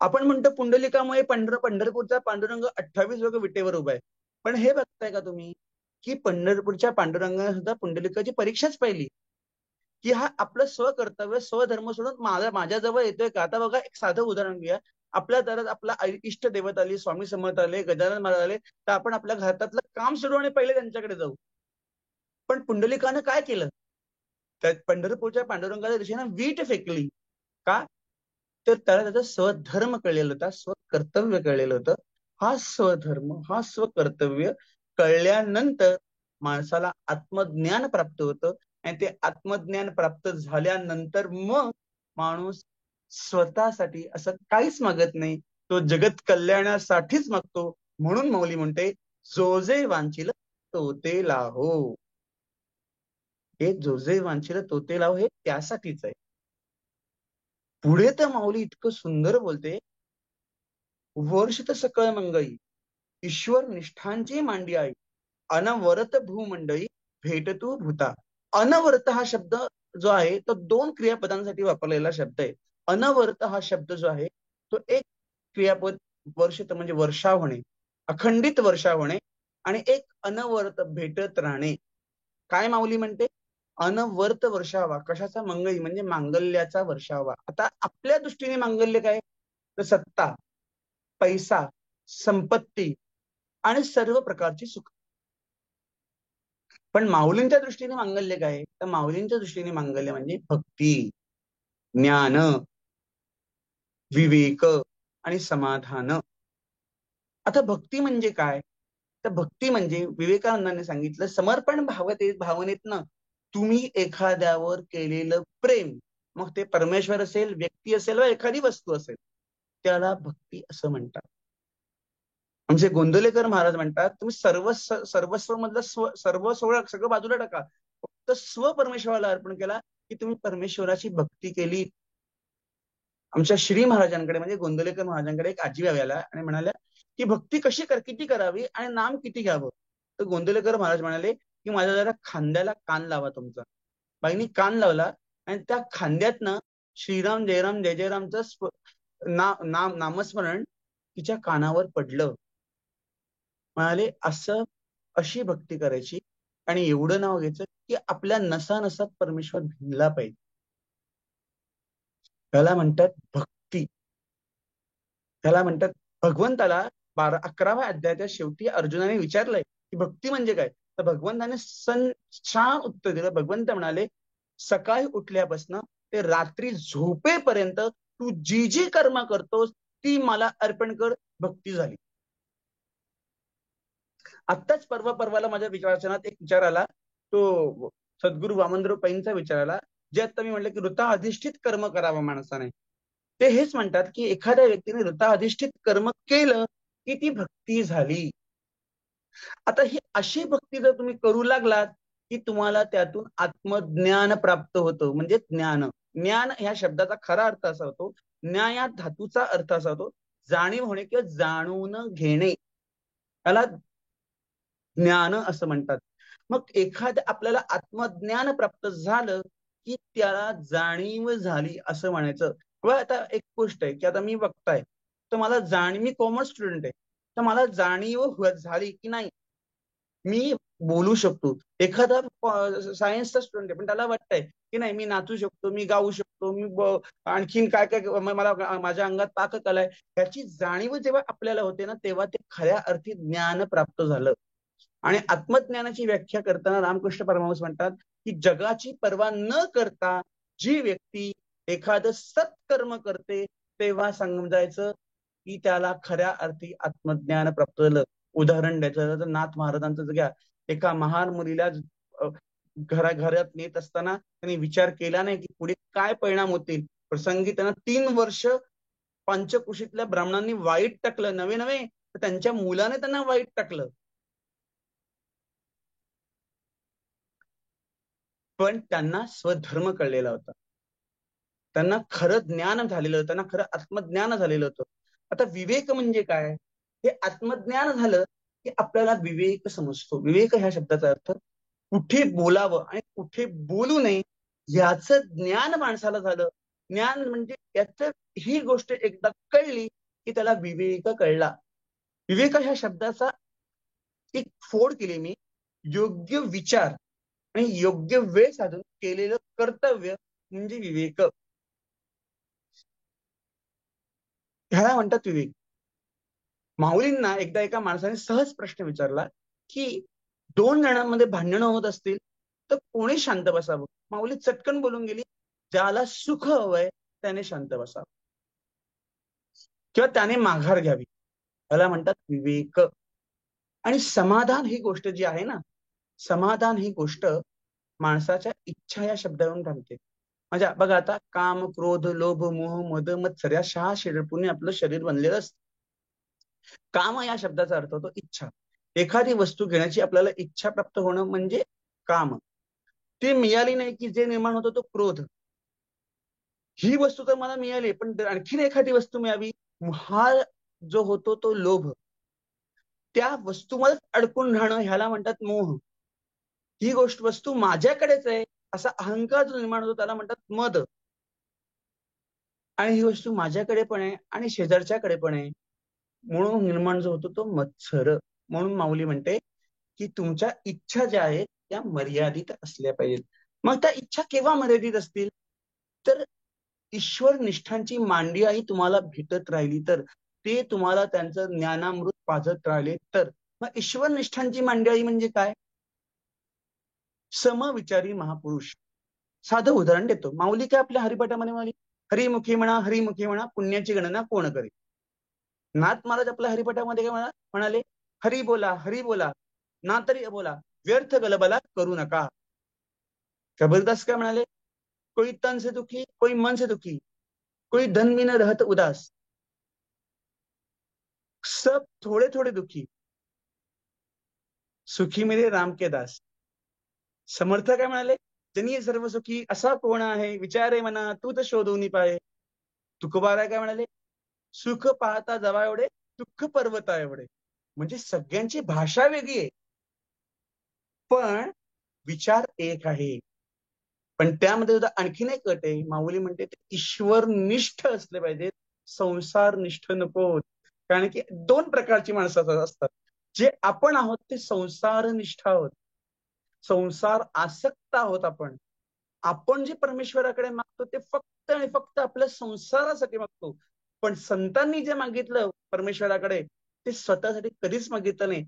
S1: आपण म्हणतो पुंडलिकामुळे पंढरपूरचा पांडुरंग 28 लोक विटेवर उभा आहे. पण हे बघताय का तुम्ही की पंढरपूरच्या पांडुरंगाने सुद्धा पुंडलिकाची परीक्षाच पाहिली, की हा आपलं स्वकर्तव्य स्वधर्म सोडून माझ्याजवळ येतोय का? आता बघा, एक साधं उदाहरण घ्या. आपल्या दारात आपला इष्ट देवत आली, स्वामी समर्थ आले, गजानन महाराज आले, तर आपण आपल्या घरातलं काम सुरू आणि पहिले त्यांच्याकडे जाऊ. पण पुंडलिकानं काय केलं? त्या पंढरपूरच्या पांडुरंगाच्या दिशेनं वीट फेकली. का? तर त्याला त्याचा स्वधर्म कळलेलं होता, स्वकर्तव्य कळलेलं होतं. हा स्वधर्म, हा स्वकर्तव्य कळल्यानंतर माणसाला आत्मज्ञान प्राप्त होतं. आणि ते आत्मज्ञान प्राप्त झाल्यानंतर मग माणूस स्वतःसाठी असं काहीच मागत नाही, तो जगत कल्याणासाठीच मागतो. म्हणून माऊली म्हणते, जो जे वांछिल तो ते लाहो. हे जो जे वांछिल तो ते लाहो, हे त्यासाठीच आहे. पुढे तर माऊली इतकं सुंदर बोलते, वर्षित सकळ मंगई ईश्वर निष्ठांची मांडी आई, अनवरत भूमंडळी भेटतू भूता. अनवरत हा शब्द जो आहे तो 2 क्रियापदांसाठी वापरलेला शब्द आहे. अनवरत हा शब्द जो आहे तो एक क्रियापद, वर्षित म्हणजे वर्षा होणे, अखंडित वर्षा होणे, आणि एक अनवरत भेटत राहणे. काय माऊली म्हणते? अनवर्त वर्षावा. कशाचा? मंगई म्हणजे मांगल्याचा वर्षावा. आता आपल्या दृष्टीने मांगल्य काय? तर सत्ता, पैसा, संपत्ती आणि सर्व प्रकारची सुख. पण माऊलींच्या दृष्टीने मांगल्य काय? तर माऊलींच्या दृष्टीने मांगल्य म्हणजे भक्ती, ज्ञान, विवेक आणि समाधान. आता भक्ती म्हणजे काय? तर भक्ती म्हणजे विवेकानंदाने सांगितलं, समर्पण भावनेतनं तुम्ही एखाद्यावर केलेलं प्रेम, मग ते परमेश्वर असेल, व्यक्ती असेल वा एखादी वस्तू असेल, त्याला भक्ती असं म्हणतात. आमचे गोंदवलेकर महाराज म्हणतात, तुम्ही सर्वस्व मधलं सर्व सगळं बाजूला टाका, फक्त स्व परमेश्वराला अर्पण केला की तुम्ही परमेश्वराची भक्ती केली. आमच्या श्री महाराजांकडे म्हणजे गोंदवलेकर महाराजांकडे एक आजी आल्या आणि म्हणाल्या की भक्ती किती करावी आणि नाम किती घ्यावं. तर गोंदवलेकर महाराज म्हणाले की माझ्या जरा खांद्याला कान लावा तुमचा. बाईंनी कान लावला आणि त्या खांद्यातनं श्रीराम जयराम जय जयरामचं नामस्मरण तिच्या कानावर पडलं. म्हणाले अशी भक्ती करायची आणि एवढं नाव घ्यायचं की आपल्या नसा नसात परमेश्वर भिनला पाहिजे. त्याला म्हणतात भक्ती. त्याला म्हणतात, भगवंताला 11व्या अध्यायाच्या शेवटी अर्जुनाने विचारलंय की भक्ती म्हणजे काय? तर भगवंताने छान उत्तर दिलं. भगवंत म्हणाले, सकाळी उठल्यापासून ते रात्री झोपेपर्यंत तू जी जी कर्म करतोस ती मला अर्पण कर, भक्ती झाली. आत्ताच परवाला माझ्या विचारणात एक विचार आला, तो सद्गुरू वामनराव पैंचा विचार आला, जे आता मी म्हटलं की ऋता अधिष्ठित कर्म करावं माणसाने. ते हेच म्हणतात की एखाद्या व्यक्तीने ऋता अधिष्ठित कर्म केलं की ती भक्ती झाली. आता ही अशी भक्ती जर तुम्ही करू लागलात की तुम्हाला त्यातून आत्मज्ञान प्राप्त होतं. म्हणजे ज्ञान ह्या शब्दाचा खरा अर्थ असा होतो, ज्ञा या धातूचा अर्थ असा होतो जाणीव होणे किंवा जाणून घेणे, त्याला ज्ञान असं म्हणतात. मग एखाद्या आपल्याला आत्मज्ञान प्राप्त झालं की त्याला जाणीव झाली असं म्हणायचं. किंवा आता एक गोष्ट आहे की आता मी बघताय तर मला मी कॉमर्स स्टुडंट आहे, तर मला जाणीव झाली की नाही मी बोलू शकतो. एखादा सायन्सचा स्टुडंट आहे पण त्याला वाटतंय की नाही मी नाचू शकतो, मी गाऊ शकतो, आणखीन काय काय मला माझ्या अंगात पाककला आहे, याची जाणीव जेव्हा आपल्याला होते ना तेव्हा ते खऱ्या अर्थी ज्ञान प्राप्त झालं. आणि आत्मज्ञानाची व्याख्या करताना रामकृष्ण परमहंस म्हणतात की जगाची पर्वा न करता जी व्यक्ती एखादं सत्कर्म करते तेव्हा समजायचं की त्याला खऱ्या अर्थी आत्मज्ञान प्राप्त झालं. उदाहरण द्यायचं झालं तर नाथ महाराजांचं घ्या. एका महान मुलीला घरात नेत असताना त्यांनी विचार केला नाही की पुढे काय परिणाम होतील. प्रसंगी त्यांना 3 वर्ष पंचकुशीतल्या ब्राह्मणांनी वाईट टाकलं. नवे नवे तर त्यांच्या मुलाने त्यांना वाईट टाकलं. पण त्यांना स्वधर्म कळलेला होता. त्यांना खरं ज्ञान झालेलं होतं. त्यांना खरं आत्मज्ञान झालेलं होतं. आता विवेक म्हणजे काय? हे आत्मज्ञान झालं की आपल्याला विवेक समजतो. विवेक ह्या शब्दाचा अर्थ कुठे बोलावं आणि कुठे बोलू नये याचं ज्ञान माणसाला झालं. ज्ञान म्हणजे याचं ही गोष्ट एकदा कळली की त्याला विवेक कळला. विवेक ह्या शब्दाचा एक फोड केली मी. योग्य विचार आणि योग्य वेळ साधून केलेलं कर्तव्य म्हणजे विवेक. ह्याला म्हणतात विवेक. माऊलींना एकदा एका माणसाने सहज प्रश्न विचारला की 2 जणांमध्ये भांडणं होत असतील तर कोणी शांत बसावं. माऊली चटकन बोलून गेली, ज्याला सुख हवंय त्याने शांत बसावं किंवा त्याने माघार घ्यावी. याला म्हणतात विवेक. आणि समाधान ही गोष्ट जी आहे ना, समाधान ही गोष्ट माणसाच्या इच्छा या शब्दावरून थांबते. म्हणजे बघा आता काम, क्रोध, लोभ, मोह, मद, मत्सर या 6 शरीरपुणे आपलं शरीर बनलेलं असतं. काम या शब्दाचा अर्थ होतो इच्छा. एखादी वस्तू घेण्याची आपल्याला इच्छा प्राप्त होणं म्हणजे काम. ती मिळाली नाही की जे निर्माण होतो तो क्रोध. ही वस्तू तर मला मिळाली पण आणखीन एखादी वस्तू मिळावी हा जो होतो तो लोभ. त्या वस्तूमध्येच अडकून राहणं ह्याला म्हणतात मोह. ही गोष्ट वस्तू माझ्याकडेच आहे असा अहंकार जो निर्माण होतो त्याला म्हणतात मद. आणि ही वस्तू माझ्याकडे पण आहे आणि शेजारच्याकडे पण आहे म्हणून निर्माण जो होतो तो मत्सर. म्हणून माऊली म्हणते की तुमच्या इच्छा ज्या आहेत त्या मर्यादित असल्या पाहिजेत. मग त्या इच्छा केव्हा मर्यादित असतील तर ईश्वर निष्ठांची मांडियाही तुम्हाला भेटत राहिली तर, ते तुम्हाला त्यांचं ज्ञानामृत पाजत राहिले तर. मग ईश्वर निष्ठांची मांडियाई म्हणजे काय? समविचारी महापुरुष. साधं उदाहरण देतो. माऊली काय आपल्या हरिपाठामध्ये म्हणाली, हरिमुखी म्हणा हरिमुखी म्हणा पुण्याची गणना कोण करे. नाथ महाराज आपल्या हरिपाठामध्ये काय म्हणाले, हरी बोला ना तरी बोला व्यर्थ गलबला करू नका. कबीरदास काय म्हणाले, कोई तन से दुखी कोई मन से दुखी कोई धन में न रहत उदास सब थोडे थोडे दुखी सुखी मेरे राम के दास. समर्थ काय म्हणाले, जनी सर्व सुखी असा कोण आहे विचारे मना तू तर शोधून पाहे. तुकोबाराय काय म्हणाले, सुख पाहता जवा एवढे दुःख पर्वता एवढे. म्हणजे सगळ्यांची भाषा वेगळी आहे पण विचार एक आहे. पण त्यामध्ये सुद्धा आणखीन एक अट आहे. माऊली म्हणते ते ईश्वर निष्ठ असले पाहिजेत, संसार निष्ठ नको. कारण की 2 प्रकारची माणसं असतात. जे आपण आहोत ते संसार निष्ठ आहोत, संसार आसक्त आहोत. आपण आपण जे परमेश्वराकडे मागतो ते फक्त आणि फक्त आपल्या संसारासाठी मागतो. पण संतांनी जे मागितलं परमेश्वराकडे ते स्वतःसाठी कधीच मागितलं नाही,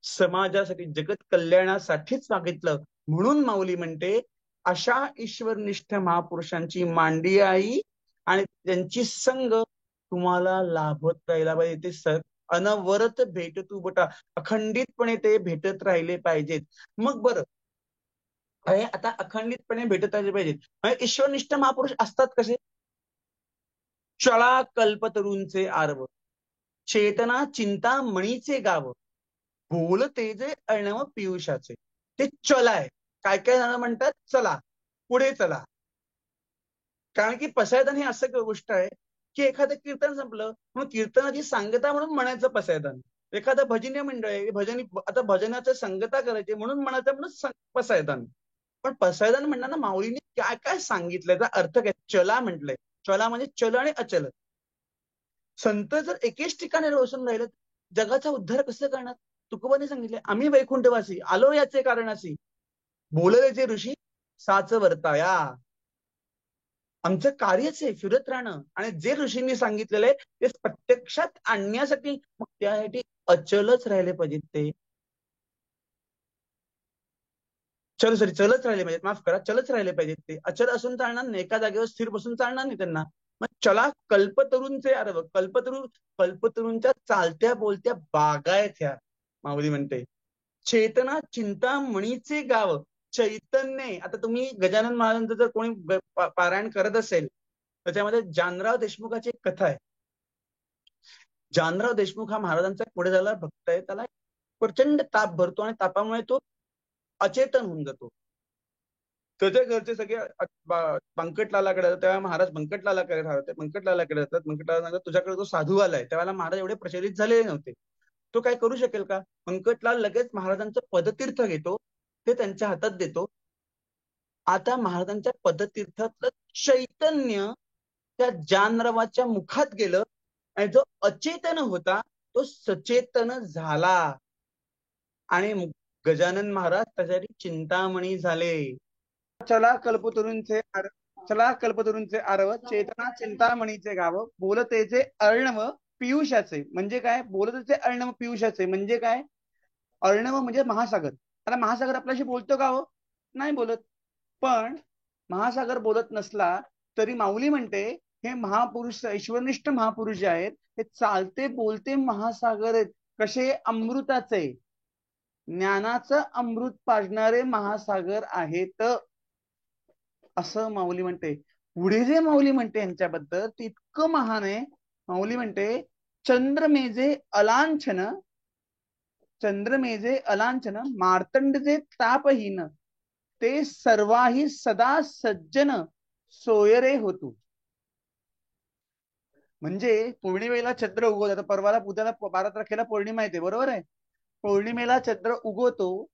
S1: समाजासाठी जगत कल्याणासाठीच मागितलं. म्हणून माऊली म्हणते अशा ईश्वरनिष्ठ महापुरुषांची मांडी आई आणि त्यांची संग तुम्हाला लाभत राहिला पाहिजे. ते अनवरत भेट तू बटा अखंडितपणे ते भेटत राहिले पाहिजेत. मग बरं आता अखंडितपणे भेटत राहिले पाहिजेत. ईश्वरनिष्ठ महापुरुष असतात कसे? चळा कल्पतरूंचे आरव चेतना चिंता मणीचे गाव बोलते जे अर्णव पियुषाचे. ते चलाय. काय काय जण म्हणतात चला पुढे चला. कारण की पसायदान ही असं गोष्ट आहे की एखादं कीर्तन संपलं मग कीर्तनाची सांगता म्हणून म्हणायचं पसायदान. एखादं भजनीय मंडळ आहे भजनी आता भजनाचं संगता करायची म्हणून म्हणायचं म्हणून पसायदान. पण पसायदान म्हणताना माऊलीने काय काय सांगितलंय त्याचा अर्थ काय? चला म्हटलंय. चला म्हणजे चल आणि अचल. संत जर एकेच ठिकाणी रोशन राहिले जगाचा उद्धार कसं करणार? तुकोबांनी सांगितले आम्ही वैकुंठवासी आलो याचे कारणासी बोलले जे ऋषी साच वर्ताया. आमचं कार्यच आहे फिरत राहणं आणि जे ऋषींनी सांगितलेलं आहे ते प्रत्यक्षात आणण्यासाठी मग त्यासाठी अचलच राहिले पाहिजेत ते. चलच राहिले पाहिजेत, माफ करा, चलच राहिले पाहिजेत. ते अचल असून चालणार नाही, एका जागेवर स्थिर बसून चालणार नाही त्यांना. मग चला कल्पतरूंचे आरव. कल्पतरूंच्या चालत्या बोलत्या बागायत ह्या. माऊली म्हणते चेतना चिंतामणीचे गाव. चैतन्य. आता तुम्ही गजानन महाराजांचं जर कोणी पारायण करत असेल, त्याच्यामध्ये जानराव देशमुखाची एक कथा आहे. जानराव देशमुख हा महाराजांचा पुढे झाला भक्त आहे. त्याला प्रचंड ताप भरतो आणि तापामुळे तो अचेतन होऊन जातो. त्याच्या घरचे सगळे बंकटलालाकडे जातात. तेव्हा महाराज बंकटलालाकडे राहतात. बंकटलालाकडे जातात. बंकटलाला सांगतात तुझ्याकडे तो साधू आलाय. त्यावेळेला महाराज एवढे प्रचलित झालेले नव्हते. तो काय करू शकेल का? बंकटलाल लगेच महाराजांचं पदतीर्थ घेतो, ते त्यांच्या हातात देतो. आता महाराजांच्या पदतीर्थातलं चैतन्य त्या जानरावाच्या मुखात गेलं आणि जो अचेतन होता तो सचेतन झाला आणि गजानन महाराज त्यासाठी चिंतामणी झाले. चला कल्पतरूंचे आरव, चेतना चिंतामणीचे गाव, बोलतेचे अर्णव पियुषाचे. म्हणजे काय? बोलतेचे अर्णव पियुषाचे म्हणजे काय? अर्णव म्हणजे महासागर. आता महासागर आपल्याशी बोलतो का हो? नाही बोलत. पण महासागर बोलत नसला तरी माऊली म्हणते हे महापुरुष, ईश्वरनिष्ठ महापुरुष जे आहेत हे चालते बोलते महासागर आहेत. कसे? अमृताचे, ज्ञानाचं अमृत पाजणारे महासागर आहेत, असं माऊली म्हणते. पुढे जे माऊली म्हणते यांच्याबद्दल ते इतकं महान आहे. माऊली म्हणते चंद्रमेजे अलांछन, चंद्रमेजे अलांछन, मार्तंड जे तापहीन, ते सर्वाही सदा सज्जन सोयरे होतो. म्हणजे पौर्णिमेला चंद्र उगवतो. आता परवाला उद्याला 12 तारखेला पौर्णिमा येते, बरोबर आहे? पौर्णिमेला चंद्र उगवतो,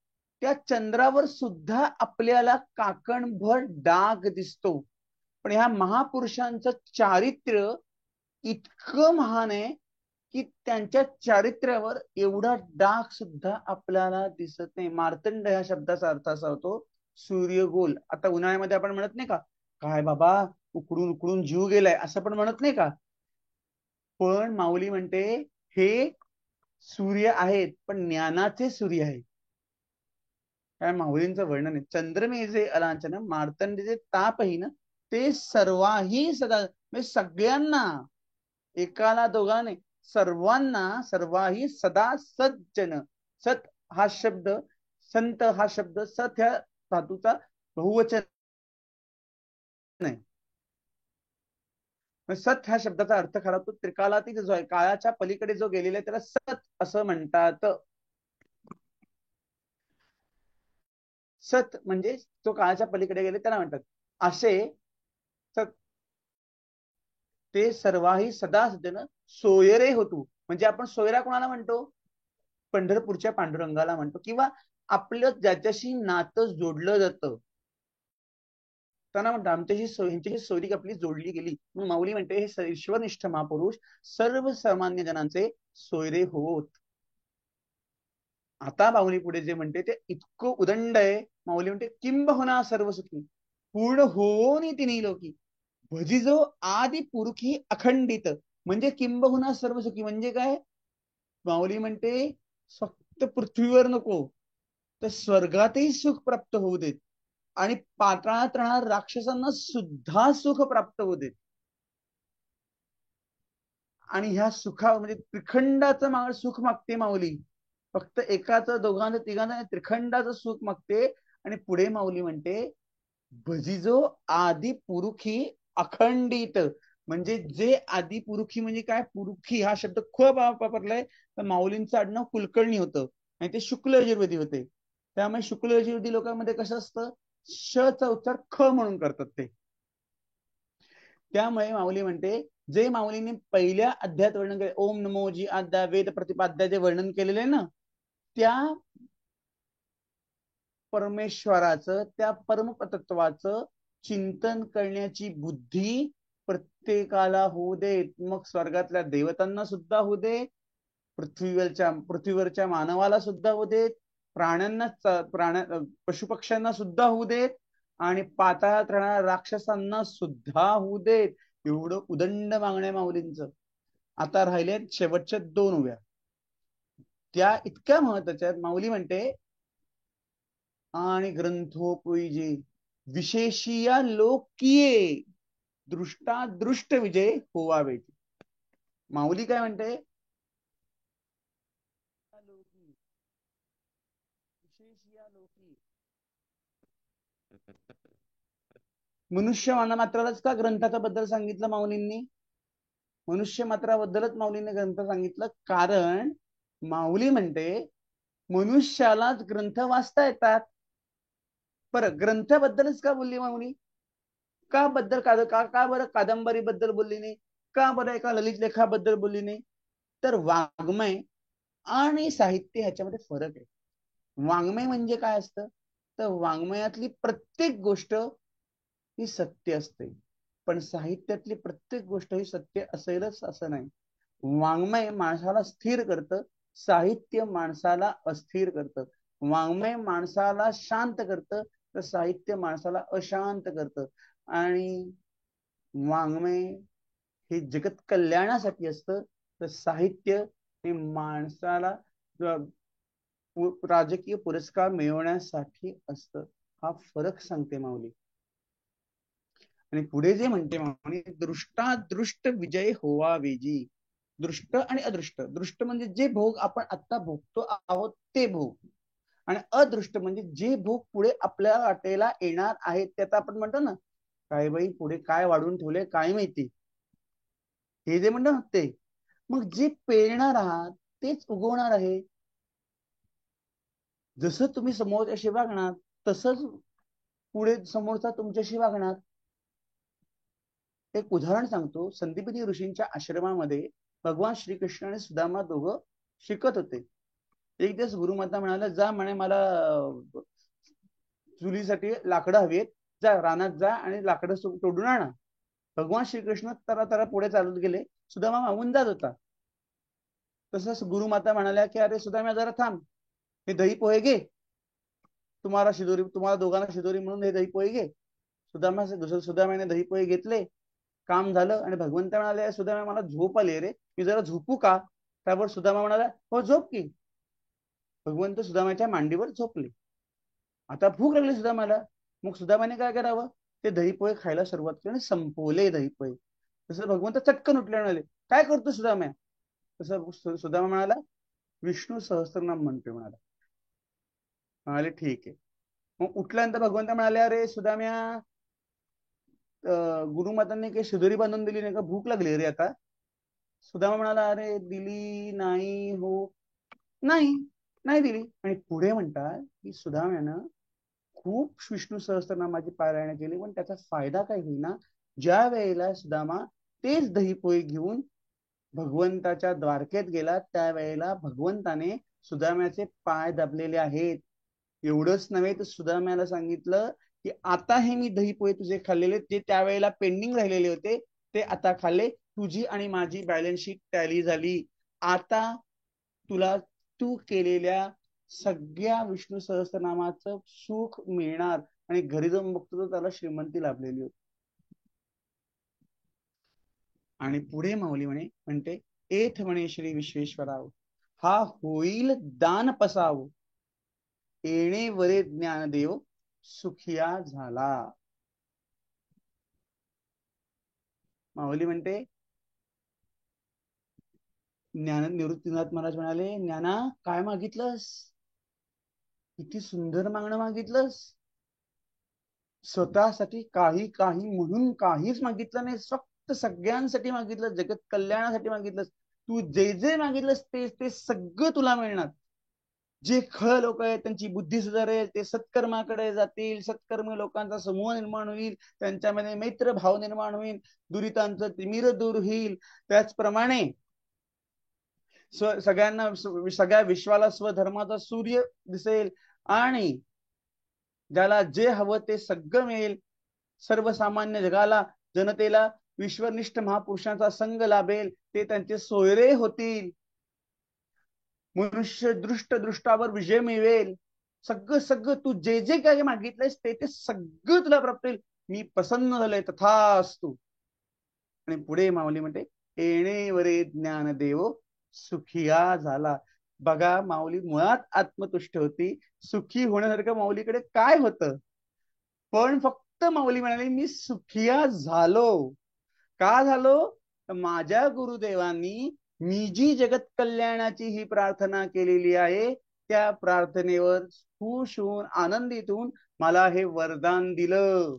S1: त्या चंद्रावर सुद्धा आपल्याला काकणभर डाग दिसतो. पण ह्या महापुरुषांचं चारित्र्य इतकं महान आहे की त्यांच्या चारित्र्यावर एवढा डाग सुद्धा आपल्याला दिसत नाही. मार्तंड ह्या शब्दाचा अर्थ असा होतो सूर्यगोल. आता उन्हाळ्यामध्ये आपण म्हणत नाही का, काय बाबा उकडून उकडून जीव गेलाय, असं पण म्हणत नाही का? पण माऊली म्हणते हे सूर्य आहेत, पण ज्ञानाचे सूर्य आहेत. काय माऊलींचं वर्णन आहे. चंद्रमेजे अलांछन, मार्तंडेचे तापहीन, ते सर्वाही सदा, म्हणजे सगळ्यांना, एकाला दोघांनी, सर्वांना, सर्वाही सदा सज्जन. सत हा शब्द, संत हा शब्द, सत ह्या धातूचा बहुवचन आहे. सत ह्या शब्दाचा अर्थ खरा तो त्रिकालातीत जो आहे, काळाच्या पलीकडे जो गेलेला आहे त्याला सत असं म्हणतात. सत म्हणजे तो काळाच्या पलीकडे गेले त्याला म्हणतात. असे सत ते सर्वाही सदा सज्जन सोयरे होतो. म्हणजे आपण सोयरा कोणाला म्हणतो? पंढरपूरच्या पांडुरंगाला म्हणतो, किंवा आपलं ज्याच्याशी नातं जोडलं जातं त्यांना म्हणतो. यांच्याशी सोयरीक आपली जोडली गेली. मग माऊली म्हणते हे ईश्वरनिष्ठ महापुरुष सर्वसामान्य जनांचे सोयरे होत. आता माऊली पुढे जे म्हणते ते इतकं उदंड आहे. माऊली म्हणते किंबहुना सर्व सुखी, पूर्ण होनी तिन्ही लोकी, भजिजो आदि पुरुखी अखंडित. म्हणजे किंबहुना सर्व सुखी म्हणजे काय? माऊली म्हणते फक्त पृथ्वीवर नको तर स्वर्गातही सुख प्राप्त होऊ देत आणि पाताळात राहणाऱ्या राक्षसांना सुद्धा सुख प्राप्त होऊ देत. आणि ह्या सुखा म्हणजे त्रिखंडाचं सुख मागते माऊली. फक्त एकाचं, दोघांचं, तिघांचं, त्रिखंडाचं सुख मागते. आणि पुढे माऊली म्हणते भजिजो आदि पुरुखी अखंडित. म्हणजे जे आदि पुरुखी म्हणजे काय? पुरुखी हा शब्द खूप वापरलाय. तर माऊलींचं आडनाव कुलकर्णी होतं आणि ते शुक्ल यजुर्वेदी होते. त्यामुळे शुक्ल यजुर्वेदी लोकांमध्ये कसं असतं, श चा उच्चार ख म्हणून करतात ते. त्यामुळे माऊली म्हणते जे माऊलींनी पहिल्या अध्यायात वर्णन केले, ओम नमो जी आद्या वेद प्रतिपाद्या जे वर्णन केलेले आहे ना, त्या परमेश्वराचं, त्या परमतत्वाचं चिंतन करण्याची बुद्धी प्रत्येकाला होऊ देत. मग स्वर्गातल्या देवतांना सुद्धा होऊ देत, पृथ्वीवरच्या मानवाला सुद्धा होऊ देत, पशुपक्ष्यांना सुद्धा होऊ देत आणि पाताळात राहणाऱ्या राक्षसांना सुद्धा होऊ देत. एवढं उदंड मागण्या माऊलींचं. आता राहिले शेवटच्या 2 उभ्या, त्या इतक्या महत्वाच्या आहेत. माऊली म्हणते आणि ग्रंथोपविजे विशेषिया लोकिये दृष्टा दृष्ट विजय होवावे. माऊली काय म्हणते, मनुष्य मात्रालाच का ग्रंथाच्या बद्दल सांगितलं माऊलींनी? मनुष्य मात्राबद्दलच माऊलीने ग्रंथ सांगितलं, कारण माऊली म्हणते मनुष्यालाच ग्रंथ वाचता येतात. बरं, ग्रंथाबद्दलच का बोलली माऊली? का बद्दल का बरं कादंबरी बद्दल बोलली नाही? का बरं एका ललित लेखाबद्दल बोलली नाही? तर वाङ्मय आणि साहित्य ह्याच्यामध्ये फरक आहे. वाङ्मय म्हणजे काय असतं, तर वाङ्मयातली प्रत्येक गोष्ट ही सत्य असते, पण साहित्यातली प्रत्येक गोष्ट ही सत्य असेलच असं नाही. वाङ्मय माणसाला स्थिर करतं, साहित्य माणसाला अस्थिर करतं. वाङ्मय माणसाला शांत करतं, तर साहित्य माणसाला अशांत करतं. आणि वाङ्मय हे जगत कल्याणासाठी असतं, तर साहित्य हे माणसाला राजकीय पुरस्कार मिळवण्यासाठी असतं. हा फरक सांगते माऊली. आणि पुढे जे म्हणते माऊली, दृष्टादृष्ट विजय होवा वेजी. दृष्ट आणि अदृष्ट. दृष्ट म्हणजे जे भोग आपण आता भोगतो आहोत ते भोग, आणि अदृष्ट म्हणजे जे भोग पुढे आपल्या वाटेला येणार आहेत. ते आता आपण म्हणतो ना, काय बाई पुढे काय वाढून ठेवले काय माहिती, हे जे म्हणतो ना ते. मग जे पेरणार आहात तेच उगवणार आहे. जसं तुम्ही समोरच्याशी वागणार तसंच पुढे समोरचा तुमच्याशी वागणार. एक उदाहरण सांगतो. संदीपनी ऋषींच्या आश्रमामध्ये भगवान श्रीकृष्ण आणि सुदामा दोघं शिकत होते. एक दिवस गुरुमाता म्हणाला, जा म्हणे मला चुलीसाठी लाकडं हवीत, जा रानात जा आणि लाकडं तोडून आणा. भगवान श्रीकृष्ण तरा पुढे चालत गेले, सुदामा मागून जात होता. तसंच गुरुमाता म्हणाल्या की अरे सुदामा जरा थांब, हे दही पोहे घे, तुम्हाला दोघांना शिदोरी म्हणून हे दही पोहे घे. सुदामाने दही पोहे घेतले, काम झालं आणि भगवंत म्हणाले, सुदामा मला झोप आली रे, मी जरा झोपू का? त्यावर सुदामा म्हणाला, हो झोप की. भगवंत सुदामाच्या मांडीवर झोपले. आता भूक लागली सुदामाला. मग सुदामाने काय करावं, ते दहीपोहे खायला सुरुवात केली आणि संपवले दहीपोहे. तसं भगवंत चटकन उठले, म्हणाले, काय करतो सुदाम्या? तसं सुदामा म्हणाला, विष्णू सहस्त्रनाम म्हणतोय म्हणाला. म्हणाले ठीक आहे. मग उठल्यानंतर भगवंत म्हणाले, अरे सुदाम्या, गुरुमातांनी काही शिदोरी बांधून दिली नाही का, भूक लागली रे आता? सुदामा म्हणाला, अरे दिली नाही हो, नाही नाही दिली. आणि पुढे म्हणतात की सुदाम्यानं खूप विष्णू सहस्त्रनामाची पारायण केली, पण त्याचा फायदा काय होईना. ज्या वेळेला सुदामा तेच दहीपोहे घेऊन भगवंताच्या द्वारकेत गेला, त्यावेळेला भगवंताने सुदाम्याचे पाय दाबलेले आहेत. एवढंच नव्हे तर सुदाम्याला सांगितलं की आता हे मी दहीपोहे तुझे खाल्लेले, ते त्यावेळेला पेंडिंग राहिलेले होते, ते आता खाल्ले, तुझी आणि माझी बॅलन्स शीट टॅली झाली. आता तुला तू केलेल्या सगळ्या विष्णू सहस्त्रनामाचं सुख मिळणार. आणि घरी जाऊन बघतो तर त्याला श्रीमंती लाभलेली होती. आणि पुढे माऊली म्हणते, एथ म्हणे श्री विश्वेश्वराव, हा होईल दान पसाव, येणे वरे ज्ञानदेव सुखिया झाला. माऊली म्हणते, निवृत्तीनाथ महाराज म्हणाले, ज्ञाना काय मागितलंस? किती सुंदर मागणं मागितलंस. स्वतःसाठी काही काही म्हणून काहीच मागितलं नाही, फक्त सगळ्यांसाठी मागितलं, जगत कल्याणासाठी मागितलंस. तू जे जे मागितलंस ते सगळं तुला मिळणार. जे खळ लोक आहेत त्यांची बुद्धी सुधारेल, ते सत्कर्माकडे जातील, सत्कर्मी लोकांचा समूह निर्माण होईल, त्यांच्यामध्ये मैत्र भाव निर्माण होईल, दुरितांचं तिमिर दूर होईल. त्याचप्रमाणे सगळ्या विश्वाला स्वधर्माचा सूर्य दिसेल, आणि ज्याला जे हवं ते सगळं मिळेल. सर्वसामान्य जगाला, जनतेला विश्वनिष्ठ महापुरुषांचा संग लाभेल, ते त्यांचे सोयरे होतील. मनुष्य दृष्टावर विजय मिळवेल. सगळं सगळं तू जे जे काही मागितलंयस ते सगळं तुला प्राप्त होईल. मी प्रसन्न झालोय, तथास्तु. आणि पुढे माऊली म्हणते, येणे वरे ज्ञानदेव सुखिया झाला. बघा, माऊली मुळात आत्मतुष्ट होती. सुखी होण्यासारखं माऊलीकडे काय होतं? पण फक्त माऊली म्हणाली, मी सुखिया झालो. का झालो? माझ्या गुरुदेवांनी मी जी जगत कल्याणाची ही प्रार्थना केलेली आहे, त्या प्रार्थनेवर खुश होऊन आनंदित होऊन मला हे वरदान दिलं.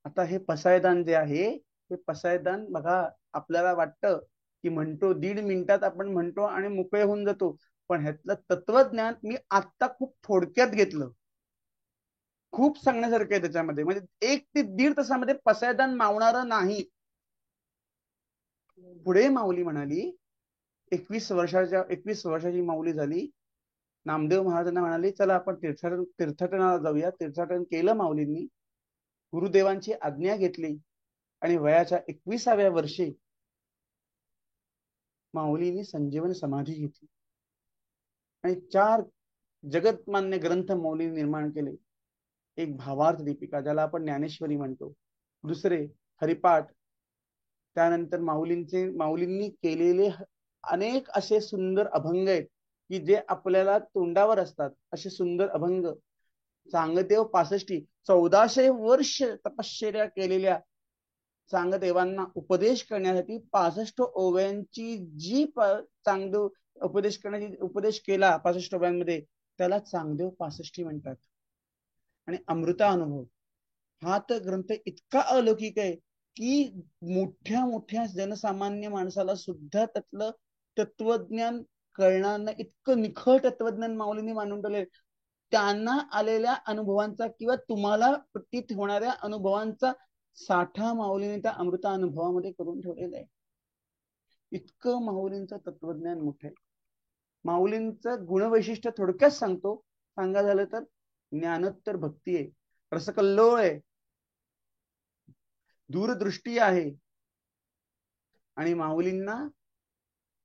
S1: आता हे पसायदान जे आहे, हे पसायदान बघा, आपल्याला वाटतं की म्हणतो 1.5 मिनिटात आपण म्हणतो आणि मोकळे होऊन जातो. पण ह्यातलं तत्वज्ञान मी आत्ता खूप थोडक्यात घेतलं. खूप सांगण्यासारखं आहे त्याच्यामध्ये. म्हणजे 1 ते 1.5 तासामध्ये पसायदान मावणारं नाही. पुढे माऊली म्हणाली, 21 वर्षाची माऊली झाली. नामदेव महाराजांना म्हणाली, चला आपण तीर्थाटनाला जाऊया. तीर्थाटन केलं माऊलींनी. गुरुदेवांची आज्ञा घेतली आणि वयाच्या 21व्या वर्षी माऊलींनी संजीवन समाधी घेतली आणि 4 जगतमान्य ग्रंथ माऊलींनी निर्माण केले. एक भावार्थ दीपिका, ज्याला आपण ज्ञानेश्वरी म्हणतो. दुसरे हरिपाठ. त्यानंतर माऊलींनी केलेले अनेक असे सुंदर अभंग आहेत की जे आपल्याला तोंडावर असतात. असे सुंदर अभंग. चांगदेव 65, 1400 वर्ष तपश्चर्या केलेल्या चांगदेवांना उपदेश करण्यासाठी 65 ओव्यांची जी चांगदेव उपदेश केला 65 ओव्यांमध्ये, त्याला चांगदेव 65 म्हणतात. आणि अमृता अनुभव हा तर ग्रंथ इतका अलौकिक आहे की मोठ्या मोठ्या जनसामान्य माणसाला सुद्धा त्यातलं तत्वज्ञान कळणार नाही, इतकं निखळ तत्वज्ञान माऊलींनी मांडून ठेवले. त्यांना आलेल्या अनुभवांचा किंवा तुम्हाला प्रतीत होणाऱ्या अनुभवांचा साठा माऊलीने त्या अमृता अनुभवामध्ये करून ठेवलेला आहे. इतकं माऊलींचं तत्वज्ञान मोठं आहे. माऊलींचं गुणवैशिष्ट्य थोडक्यात सांगतो. सांगा झालं तर ज्ञानोत्तर भक्ती आहे, रसकल्लोळ आहे, दूरदृष्टी आहे आणि माऊलींना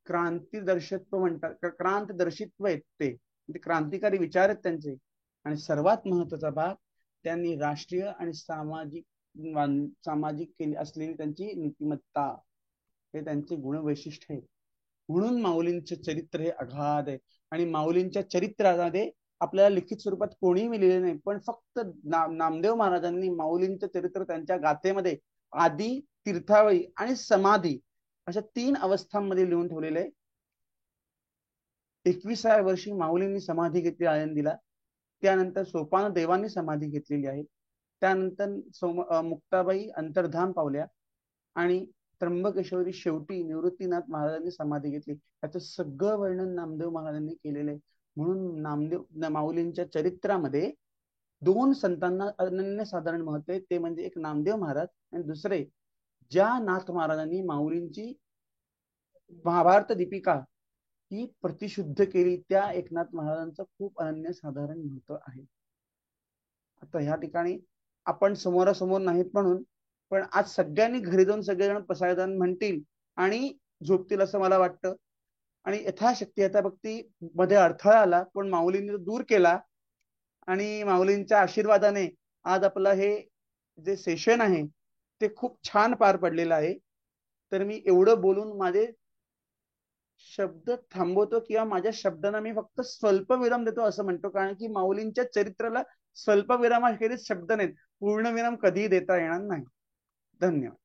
S1: क्रांतिदर्शत्व म्हणतात. क्रांतदर्शित्व आहेत ते, क्रांतिकारी विचार आहेत त्यांचे. आणि सर्वात महत्वाचा भाग, त्यांनी राष्ट्रीय आणि सामाजिक केली असलेली त्यांची नीतिमत्ता, हे त्यांचे गुणवैशिष्ट्य आहे. म्हणून माऊलींचे चरित्र हे अगाध आहे. आणि माऊलींच्या चरित्रामध्ये आपल्याला लिखित स्वरूपात कोणीही लिहिले नाही, पण फक्त नामदेव महाराजांनी माऊलींचं चरित्र त्यांच्या गाथेमध्ये आदी, तीर्थावळी आणि समाधी अशा 3 अवस्थांमध्ये लिहून ठेवलेले आहे. 21व्या वर्षी माऊलींनी समाधी घेतली आळंदीला. त्यानंतर सोपान देवांनी समाधी घेतलेली आहे. त्यानंतर मुक्ताबाई अंतर्धान पावल्या आणि त्र्यंबकेश्वरी शेवटी निवृत्तीनाथ महाराजांनी समाधी घेतली. याचं सगळं वर्णन नामदेव महाराजांनी केलेलं आहे. म्हणून माऊलींच्या चरित्रामध्ये 2 संतांना अनन्यसाधारण महत्व आहे. ते म्हणजे एक नामदेव महाराज आणि दुसरे ज्या नाथ महाराजांनी माऊलींची महाभारत दीपिका ही प्रतिशुद्ध केली, त्या एकनाथ महाराजांचं खूप अनन्यसाधारण महत्व आहे. आता ह्या ठिकाणी आपण समोरासमोर नाहीत म्हणून, पण आज सगळ्यांनी घरी जाऊन सगळेजण पसायदान म्हणतील आणि झोपतील असं मला वाटतं. आणि यथाशक्ती आता भक्ती मध्ये अडथळा आला, पण माऊलींनी तो दूर केला आणि माऊलींच्या आशीर्वादाने आज आपलं हे जे सेशन आहे ते खूप छान पार पडलेलं आहे. तर मी एवढं बोलून माझे शब्द थांबवतो किंवा माझ्या शब्दांना मी फक्त स्वल्पविराम देतो असं म्हणतो, कारण की माऊलींच्या चरित्राला स्वल्पविरामाखेरीज शब्द नाहीत, पूर्णविराम कधीही देता येणार नाही. धन्यवाद.